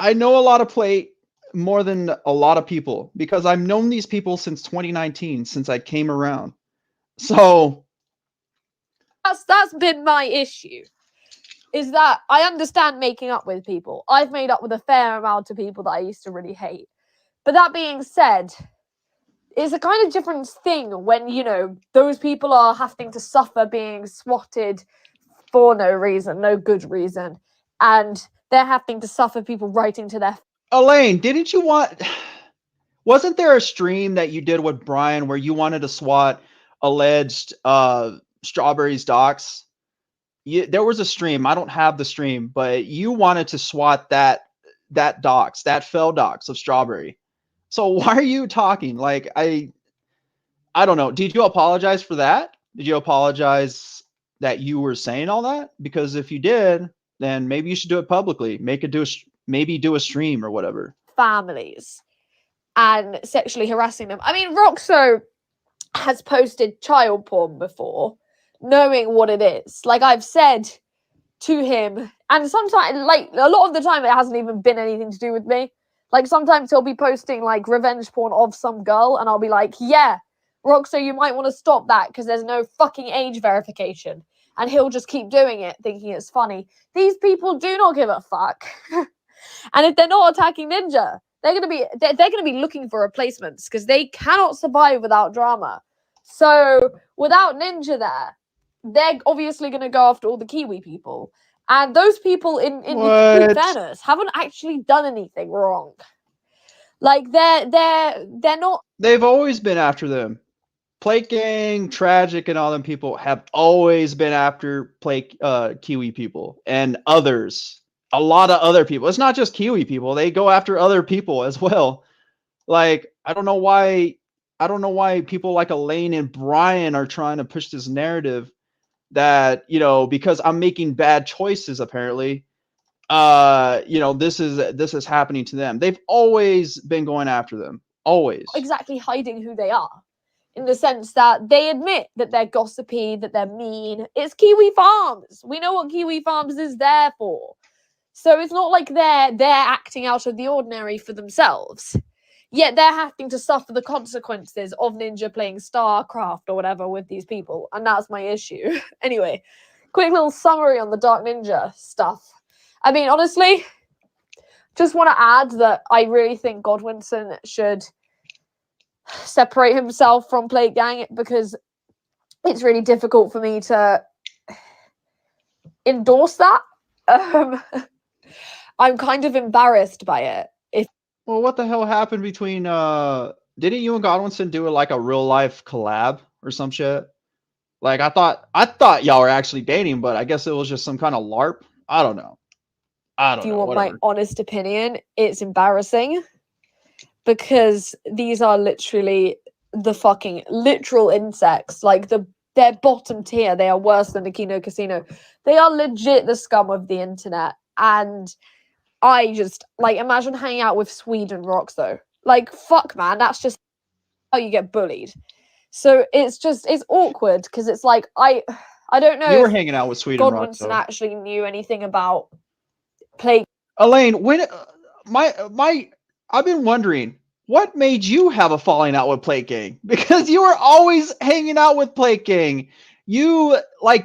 I know a lot of Plate more than a lot of people, because I've known these people since 2019, since I came around. So that's been my issue, is that I understand making up with people. I've made up with a fair amount of people that I used to really hate. But that being said, it's a kind of different thing when, you know, those people are having to suffer being swatted for no reason, no good reason, and they're having to suffer people writing to their. Elaine, wasn't there a stream that you did with Bryan where you wanted to SWAT alleged Strawberry's docs? There was a stream. I don't have the stream, but you wanted to SWAT that docs, that fell docs of Strawberry. So why are you talking? Like, I don't know. Did you apologize for that? Did you apologize that you were saying all that? Because if you did, then maybe you should do it publicly. Maybe do a stream or whatever. Families and sexually harassing them. I mean, Roxo has posted child porn before, knowing what it is. Like I've said to him, and sometimes, like a lot of the time, it hasn't even been anything to do with me. Like sometimes he'll be posting like revenge porn of some girl, and I'll be like, yeah, Roxo, you might want to stop that because there's no fucking age verification. And he'll just keep doing it, thinking it's funny. These people do not give a fuck. And if they're not attacking Ninja, they're gonna be looking for replacements because they cannot survive without drama. So without Ninja there, they're obviously gonna go after all the Kiwi people. And those people, in complete fairness, haven't actually done anything wrong. Like they're not. They've always been after them. Plate Gang, Tragic, and all them people have always been after Kiwi people and others. A lot of other people. It's not just Kiwi people. They go after other people as well. Like I don't know why people like Elaine and Bryan are trying to push this narrative that, because I'm making bad choices apparently, this is happening to them. They've always been going after them. Always. Exactly hiding who they are. In the sense that they admit that they're gossipy, that they're mean. It's Kiwi Farms. We know what Kiwi Farms is there for. So it's not like they're acting out of the ordinary for themselves. Yet they're having to suffer the consequences of Ninja playing StarCraft or whatever with these people. And that's my issue. Anyway, quick little summary on the Dark Ninja stuff. I mean, honestly, just want to add that I really think Godwinson should separate himself from Plate Gang because it's really difficult for me to endorse that. I'm kind of embarrassed by it. Well, what the hell happened between didn't you and Godwinson do like a real life collab or some shit? Like I thought y'all were actually dating, but I guess it was just some kind of LARP. I don't know. If you want my honest opinion, it's embarrassing because these are literally the fucking literal insects. Like they're bottom tier. They are worse than the Kino Casino. They are legit the scum of the internet. And I just imagine hanging out with Sweden Rocks though. Like fuck man, that's just how you get bullied. So it's awkward because it's like I don't know. You were hanging out with Sweden Rocks. Godwinson actually knew anything about Plate. Elaine, when I've been wondering what made you have a falling out with Plate Gang, because you were always hanging out with Plate Gang. You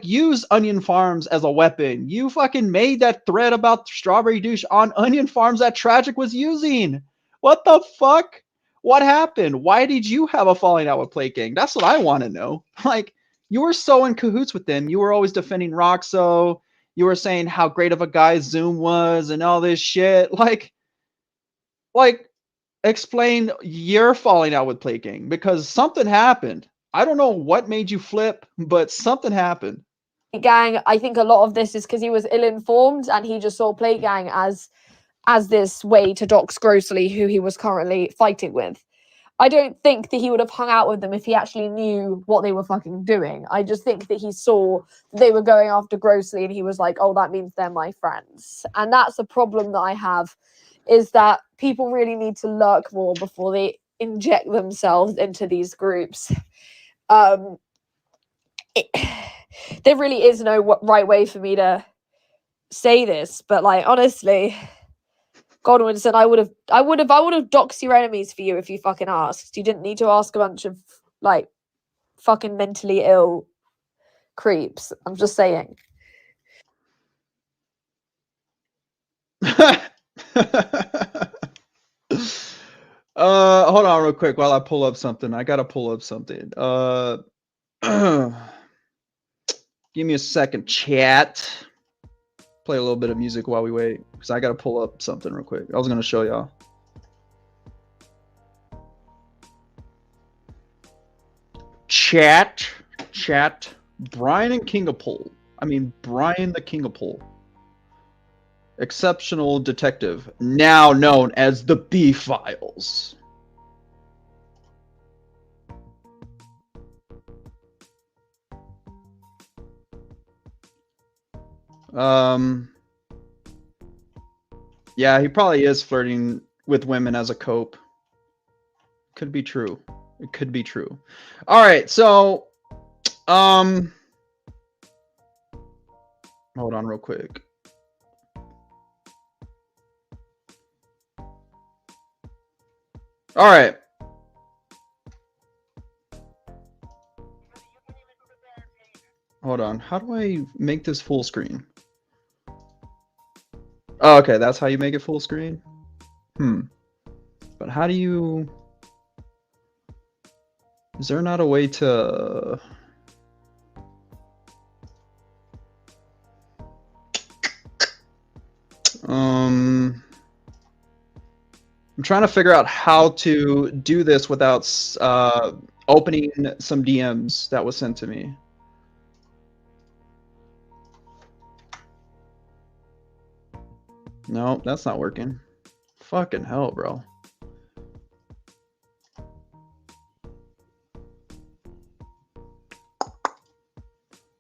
use Onion Farms as a weapon. You fucking made that thread about Strawberry Douche on Onion Farms that Tragic was using. What the fuck? What happened? Why did you have a falling out with Plate Gang? That's what I want to know. Like, you were so in cahoots with them. You were always defending Roxo. You were saying how great of a guy Zoom was and all this shit. Like explain your falling out with Plate Gang because something happened. I don't know what made you flip, but something happened. Gang, I think a lot of this is because he was ill-informed and he just saw Plate Gang as this way to dox grossly who he was currently fighting with. I don't think that he would have hung out with them if he actually knew what they were fucking doing. I just think that he saw they were going after grossly and he was like, oh, that means they're my friends. And that's a problem that I have, is that people really need to lurk more before they inject themselves into these groups. There really is no right way for me to say this, but honestly, Godwinson, I would have doxed your enemies for you if you fucking asked. You didn't need to ask a bunch of fucking mentally ill creeps. I'm just saying. Hold on real quick while I pull up something. I gotta pull up something. Give me a second, chat. Play a little bit of music while we wait, because I gotta pull up something real quick. I was gonna show y'all. Chat. Bryan and King of Pole. Bryan the King of Pole. Exceptional detective, now known as the B Files. Yeah, he probably is flirting with women as a cope. Could be true. It could be true. All right, so Hold on real quick. All right. Hold on. How do I make this full screen? Oh, okay, that's how you make it full screen? But how do you... Is there not a way to... I'm trying to figure out how to do this without opening some DMs that was sent to me. No, that's not working. Fucking hell, bro.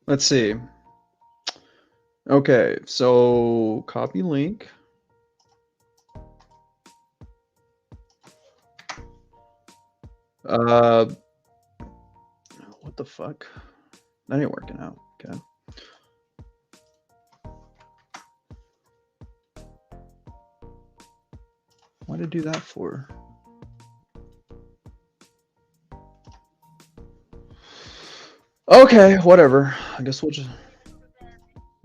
Let's see. Okay, so copy link. What the fuck? That ain't working out. Okay. What did I do that for? Okay, whatever. I guess we'll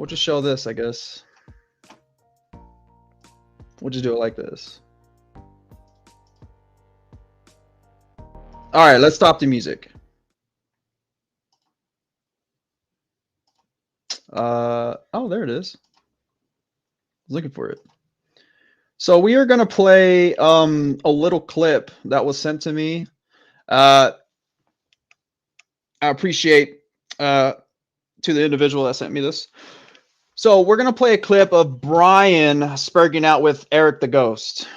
just show this, I guess. We'll just do it like this. All right, let's stop the music. Oh, there it is. I was looking for it. So we are going to play a little clip that was sent to me. I appreciate to the individual that sent me this. So we're going to play a clip of Bryan spurging out with Eric the Ghost.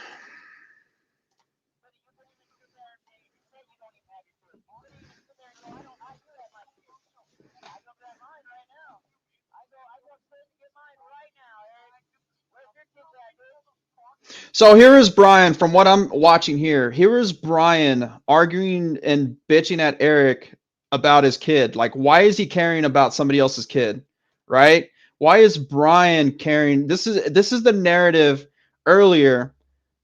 So here is Bryan, from what I'm watching here. Here is Bryan arguing and bitching at Eric about his kid. Like, why is he caring about somebody else's kid, right? Why is Bryan caring? This is the narrative earlier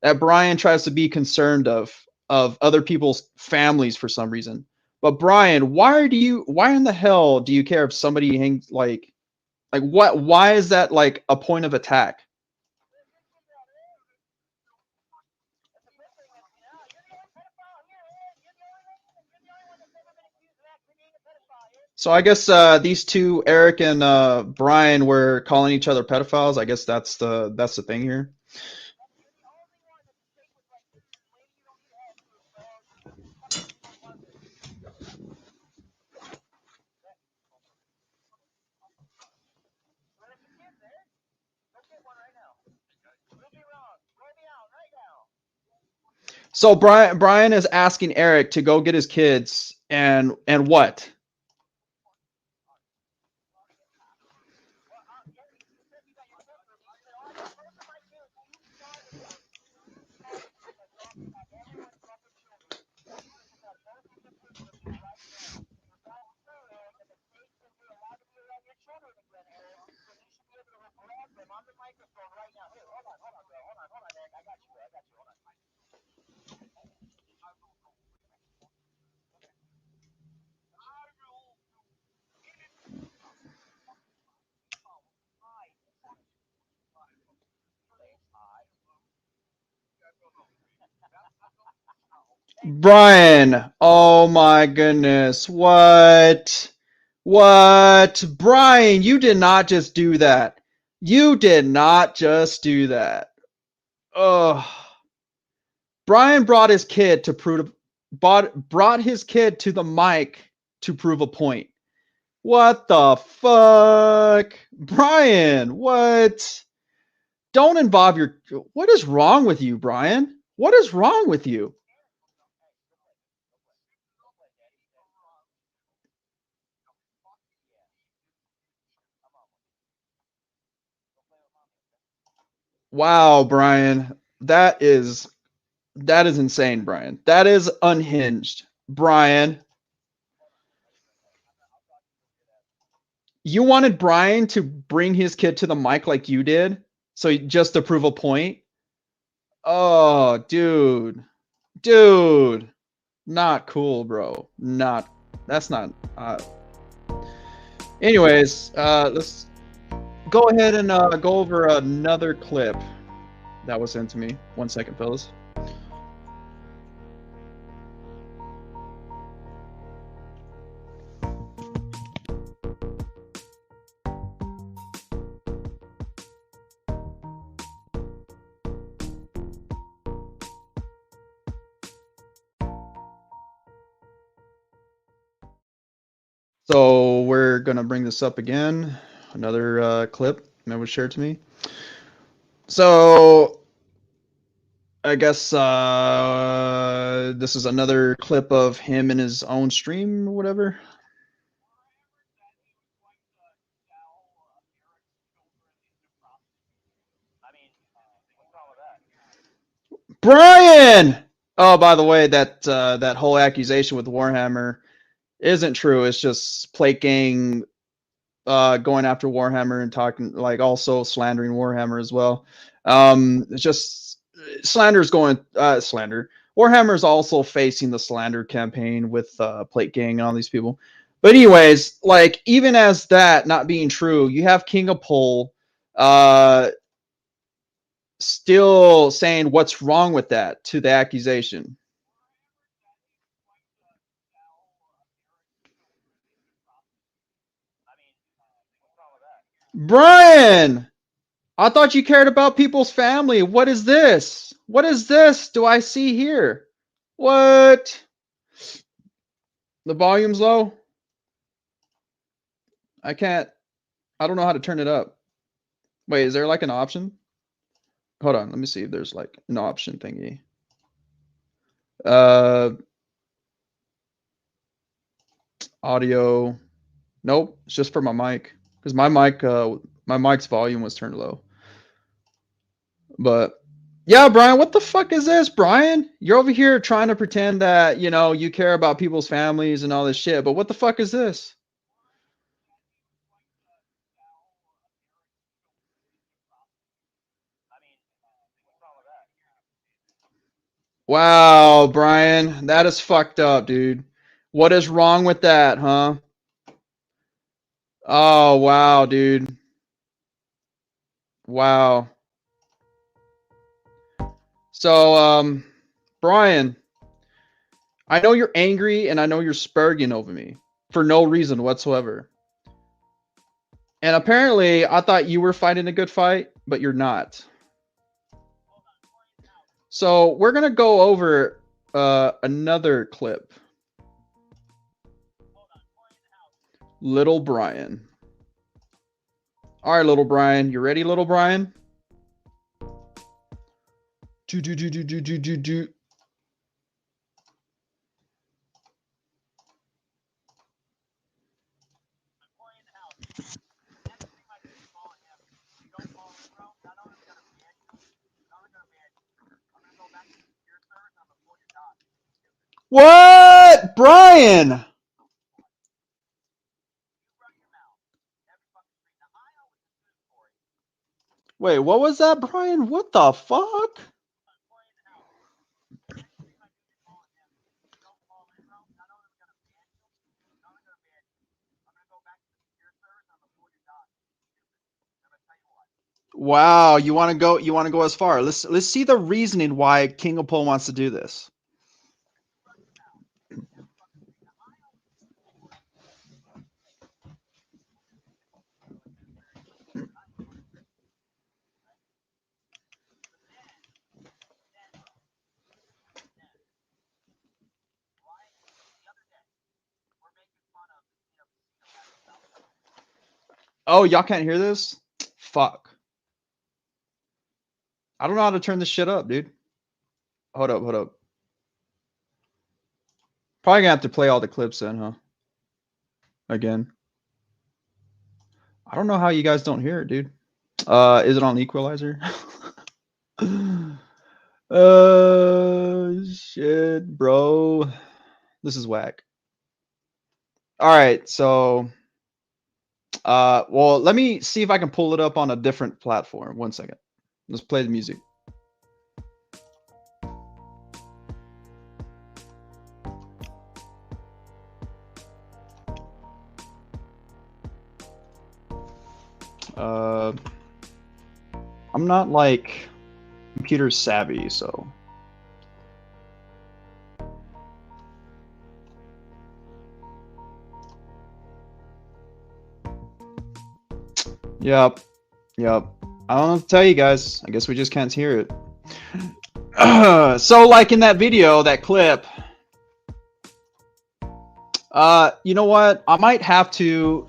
that Bryan tries to be concerned of other people's families for some reason. But Bryan, why in the hell do you care if somebody hangs like what? Why is that like a point of attack? So I guess these two, Eric and Bryan, were calling each other pedophiles. I guess that's the thing here. So Bryan is asking Eric to go get his kids and what? Bryan, oh my goodness. What? What? Bryan, you did not just do that. You did not just do that. Ugh. Bryan brought his kid to brought his kid to the mic to prove a point. What the fuck? Bryan, what? Don't involve your... What is wrong with you, Bryan? What is wrong with you? Wow, Bryan. That is insane, Bryan. That is unhinged. Bryan. You wanted Bryan to bring his kid to the mic like you did, so just to prove a point. Oh, dude, not cool, bro. That's not. Anyways, let's go ahead and go over another clip that was sent to me. 1 second, fellas. So we're gonna bring this up again. Another clip that was shared to me. So I guess this is another clip of him in his own stream or whatever. Bryan! Oh, by the way, that whole accusation with Warhammer isn't true. It's just Plate Gang going after Warhammer and talking, like, also slandering Warhammer as well. It's just slander's going slander. Warhammer is also facing the slander campaign with Plate Gang and all these people. But anyways, like, even as that not being true, you have King of Pole still saying what's wrong with that to the accusation. Bryan, I thought you cared about people's family. What is this? What is this? Do I see here? What? The volume's low? I can't. I don't know how to turn it up. Wait, is there like an option? Hold on, let me see if there's like an option thingy. Audio. Nope, it's just for my mic because my mic's volume was turned low. But yeah, Bryan, what the fuck is this, Bryan? You're over here trying to pretend that, you know, you care about people's families and all this shit, but what the fuck is this? Wow, Bryan, that is fucked up, dude. What is wrong with that, huh? Oh, wow, dude. Wow. So, Bryan, I know you're angry and I know you're spurging over me for no reason whatsoever. And apparently, I thought you were fighting a good fight, but you're not. So we're gonna go over another clip. Little Bryan. All right, little Bryan, you ready, little Bryan? Do. What, Bryan? Wait, what was that, Bryan? What the fuck? Wow, you want to go? You want to go as far? Let's see the reasoning why King of Pole wants to do this. Oh, y'all can't hear this? Fuck. I don't know how to turn this shit up, dude. Hold up. Probably gonna have to play all the clips then, huh? Again. I don't know how you guys don't hear it, dude. Is it on equalizer? Shit, bro. This is whack. All right, so Well, let me see if I can pull it up on a different platform. 1 second. Let's play the music. I'm not like computer savvy, so. Yep. I don't know what to tell you guys. I guess we just can't hear it. So like in that video, that clip, you know what? I might have to,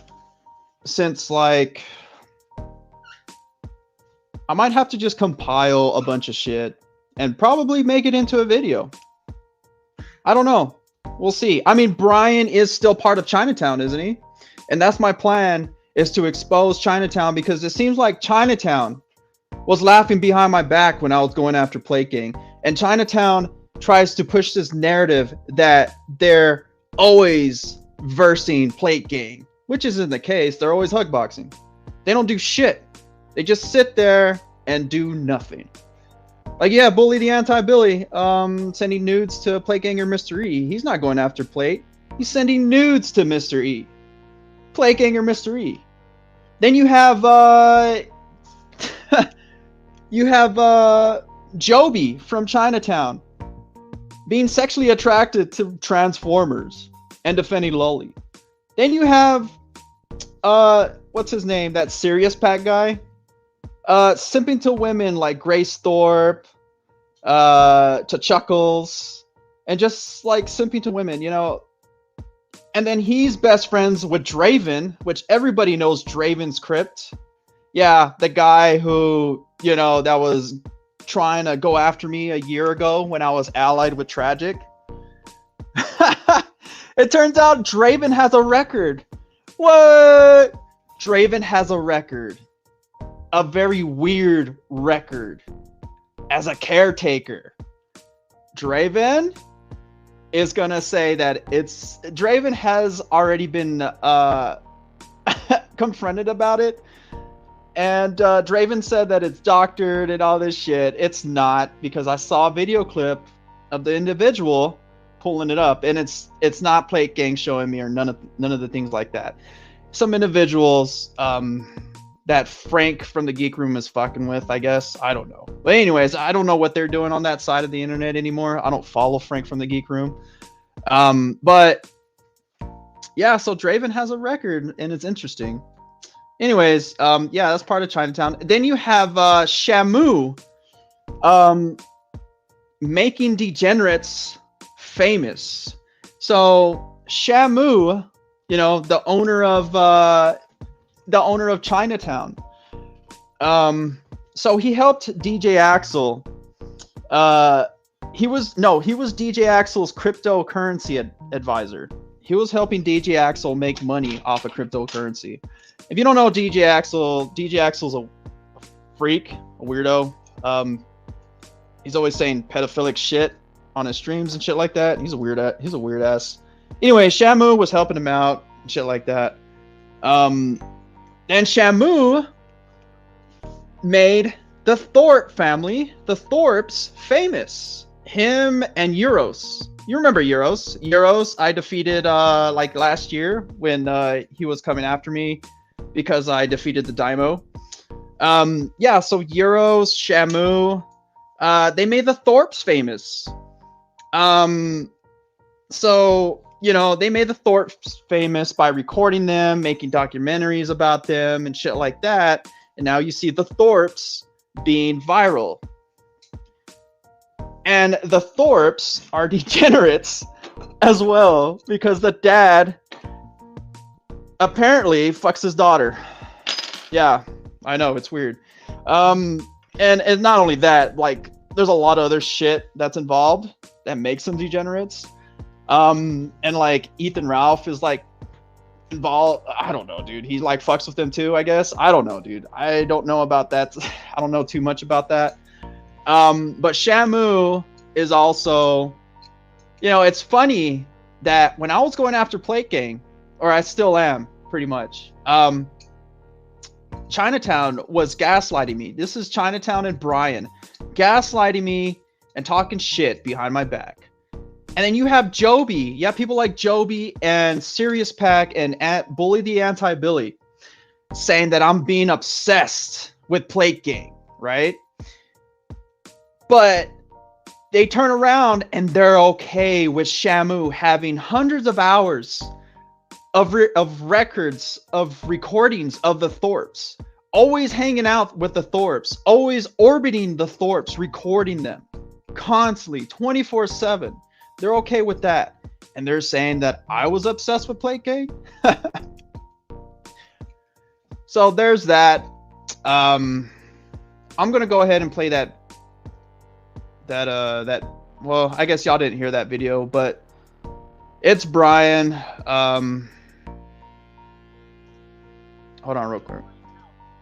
since like, I might have to just compile a bunch of shit and probably make it into a video. I don't know. We'll see. I mean, Bryan is still part of Chinatown, isn't he? And that's my plan, is to expose Chinatown, because it seems like Chinatown was laughing behind my back when I was going after Plate Gang. And Chinatown tries to push this narrative that they're always versing Plate Gang, which isn't the case. They're always hugboxing. They don't do shit. They just sit there and do nothing. Like, yeah, Bully the Anti-Billy, sending nudes to Plate Ganger Mr. E. He's not going after Plate. He's sending nudes to Mr. E. Plate Ganger Mr. E. Then you have, Joby from Chinatown being sexually attracted to Transformers and defending Lolly. Then you have, what's his name? That Serious Pack guy? Simping to women like Grace Thorpe, to Chuckles, and just like simping to women, you know. And then he's best friends with Draven, which everybody knows Draven's crypt. Yeah, the guy who, you know, that was trying to go after me a year ago when I was allied with Tragic. It turns out Draven has a record. What? Draven has a record. A very weird record as a caretaker. Draven is gonna say that it's Draven has already been confronted about it, and Draven said that it's doctored and all this shit. It's not, because I saw a video clip of the individual pulling it up, and it's not Plate Gang showing me, or none of the things like that. Some individuals that Frank from the Geek Room is fucking with, I guess. I don't know. But anyways, I don't know what they're doing on that side of the internet anymore. I don't follow Frank from the Geek Room. But yeah, so Draven has a record, and it's interesting. Anyways, yeah, that's part of Chinatown. Then you have Shamu making degenerates famous. So Shamu, you know, the owner of Chinatown. So he helped DJ Axel. He was DJ Axel's cryptocurrency advisor. He was helping DJ Axel make money off of cryptocurrency. If you don't know DJ Axel's a freak, a weirdo. He's always saying pedophilic shit on his streams and shit like that. He's a weird ass. Anyway, Shamu was helping him out and shit like that. Then Shamu made the Thorpe family, the Thorpes, famous. Him and Euros. You remember Euros? Euros, I defeated like last year when he was coming after me because I defeated the Daimo. Yeah, so Euros, Shamu, they made the Thorpes famous. So, you know, they made the Thorpes famous by recording them, making documentaries about them and shit like that. And now you see the Thorpes being viral. And the Thorpes are degenerates as well, because the dad apparently fucks his daughter. Yeah, I know, it's weird. And not only that, like, there's a lot of other shit that's involved that makes them degenerates. And like Ethan Ralph is like involved. I don't know, dude. He like fucks with them too, I guess. I don't know, dude. I don't know about that. I don't know too much about that. But Shamu is also, you know, it's funny that when I was going after Plate Gang, or I still am pretty much, Chinatown was gaslighting me. This is Chinatown and Bryan gaslighting me and talking shit behind my back. And then you have Joby. You have people like Joby and Sirius Pack and Bully the Anti-Billy saying that I'm being obsessed with Plate Gang, right? But they turn around and they're okay with Shamu having hundreds of hours of records, of recordings of the Thorpes, always hanging out with the Thorpes, always orbiting the Thorpes, recording them constantly, 24/7. They're okay with that. And they're saying that I was obsessed with Plate Gang. So there's that. I'm gonna go ahead and play that. Well, I guess y'all didn't hear that video, but it's Bryan. Hold on real quick.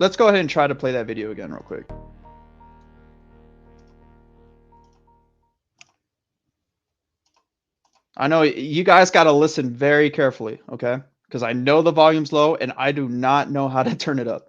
Let's go ahead and try to play that video again real quick. I know you guys got to listen very carefully, okay? Because I know the volume's low and I do not know how to turn it up.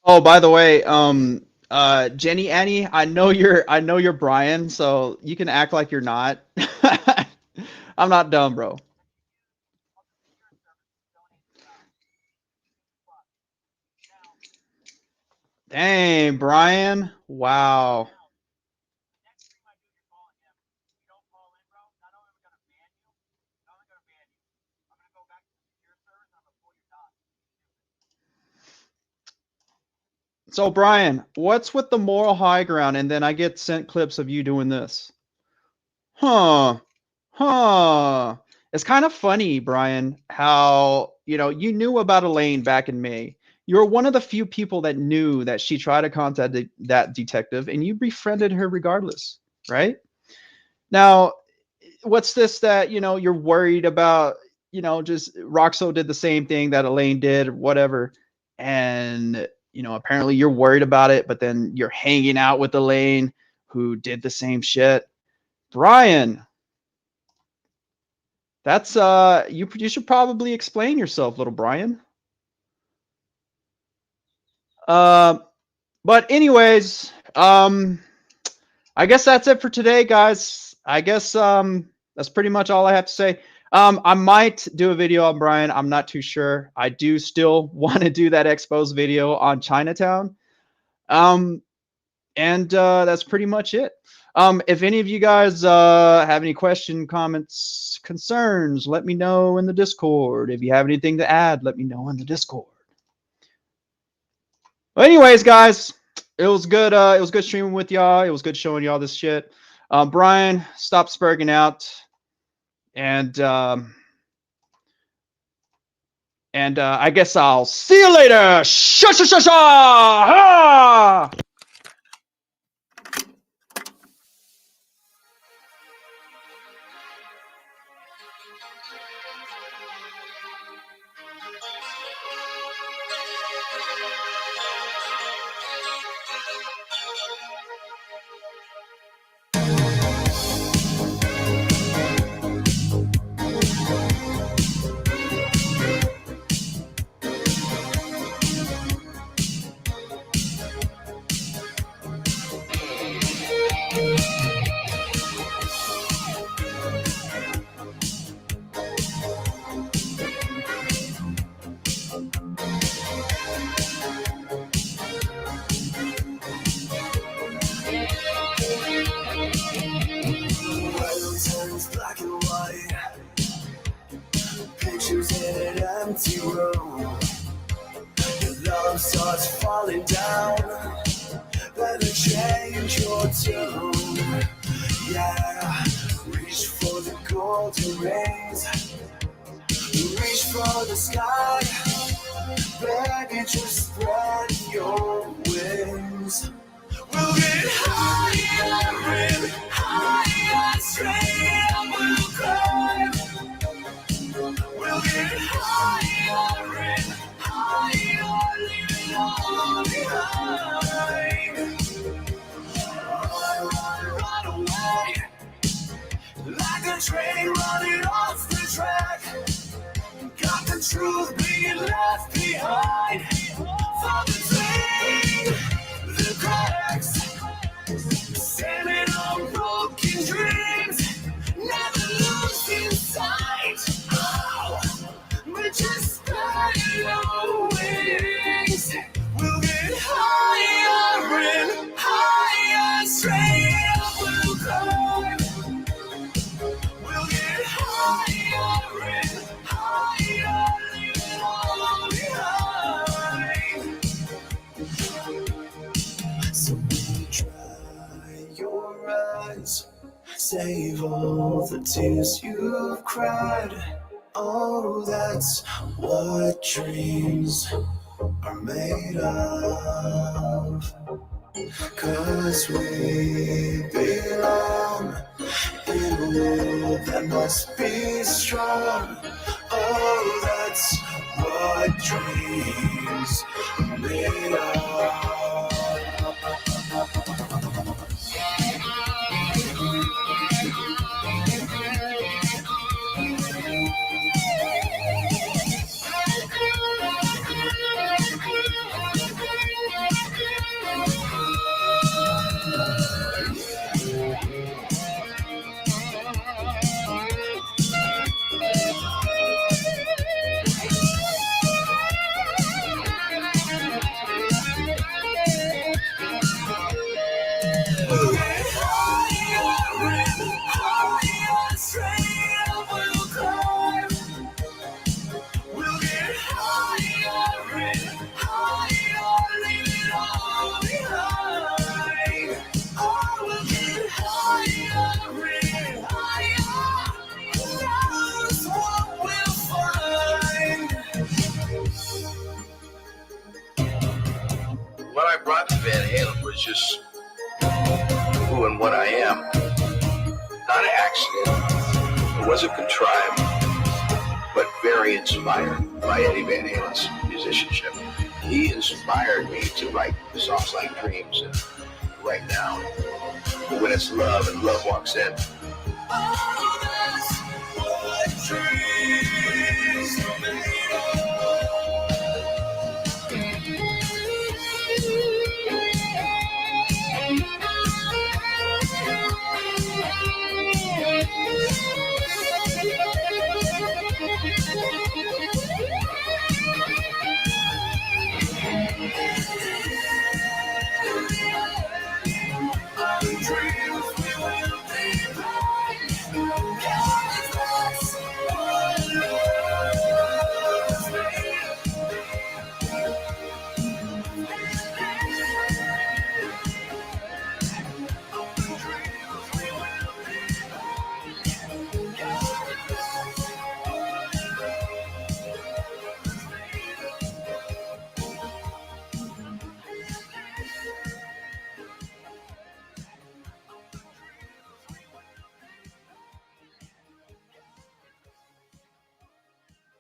Oh, by the way, Jenny Annie, I know you're Bryan, so you can act like you're not. I'm not dumb, bro. Dang, Bryan. Wow. So, Bryan, what's with the moral high ground? And then I get sent clips of you doing this. Huh. Huh. It's kind of funny, Bryan, how, you knew about Elaine back in May. You were one of the few people that knew that she tried to contact that detective, and you befriended her regardless, right? Now, what's this that, you're worried about, just Roxo did the same thing that Elaine did, or whatever. And, apparently you're worried about it, but then you're hanging out with Elaine who did the same shit. Bryan, that's you should probably explain yourself, little Bryan. But anyways, I guess that's it for today, guys. I guess that's pretty much all I have to say. I might do a video on Bryan. I'm not too sure. I do still want to do that expose video on Chinatown. And that's pretty much it. If any of you guys have any question, comments, concerns, let me know in the Discord. If you have anything to add, let me know in the Discord. Well, anyways, guys, it was good. It was good streaming with y'all. It was good showing y'all this shit. Bryan, stop spurging out, and I guess I'll see you later. Sha sha sha sha. empty room. Your love starts falling down. Better change your tune. Yeah, reach for the golden rings. Reach for the sky. Baby, just spread your wings. We'll get higher and higher, straight up we'll climb. We'll get higher and higher, leaving all behind. Run away, like a train running off the track. Got the truth being left behind. For between the cracks, standing on broken dreams. Never losing sight. Oh, but just spread your wings. We'll get higher and higher, straight up we'll climb. We'll get higher and higher, leaving all behind. So dry your eyes, save all the tears you've cried. Oh, that's what dreams are made of. 'Cause we belong in a world that must be strong. Oh, that's what dreams are made of. We'll get higher and higher, straight up we'll climb. We'll get higher and higher, leaving all behind. Oh, we'll get higher and higher. Who knows what we'll find? What I brought to Van Halen was just who and what I am. Not an accident. It wasn't contrived, but very inspired by Eddie Van Halen's musicianship. He inspired me to write songs like Dreams and Right Now. But when it's love and love walks in, Oh,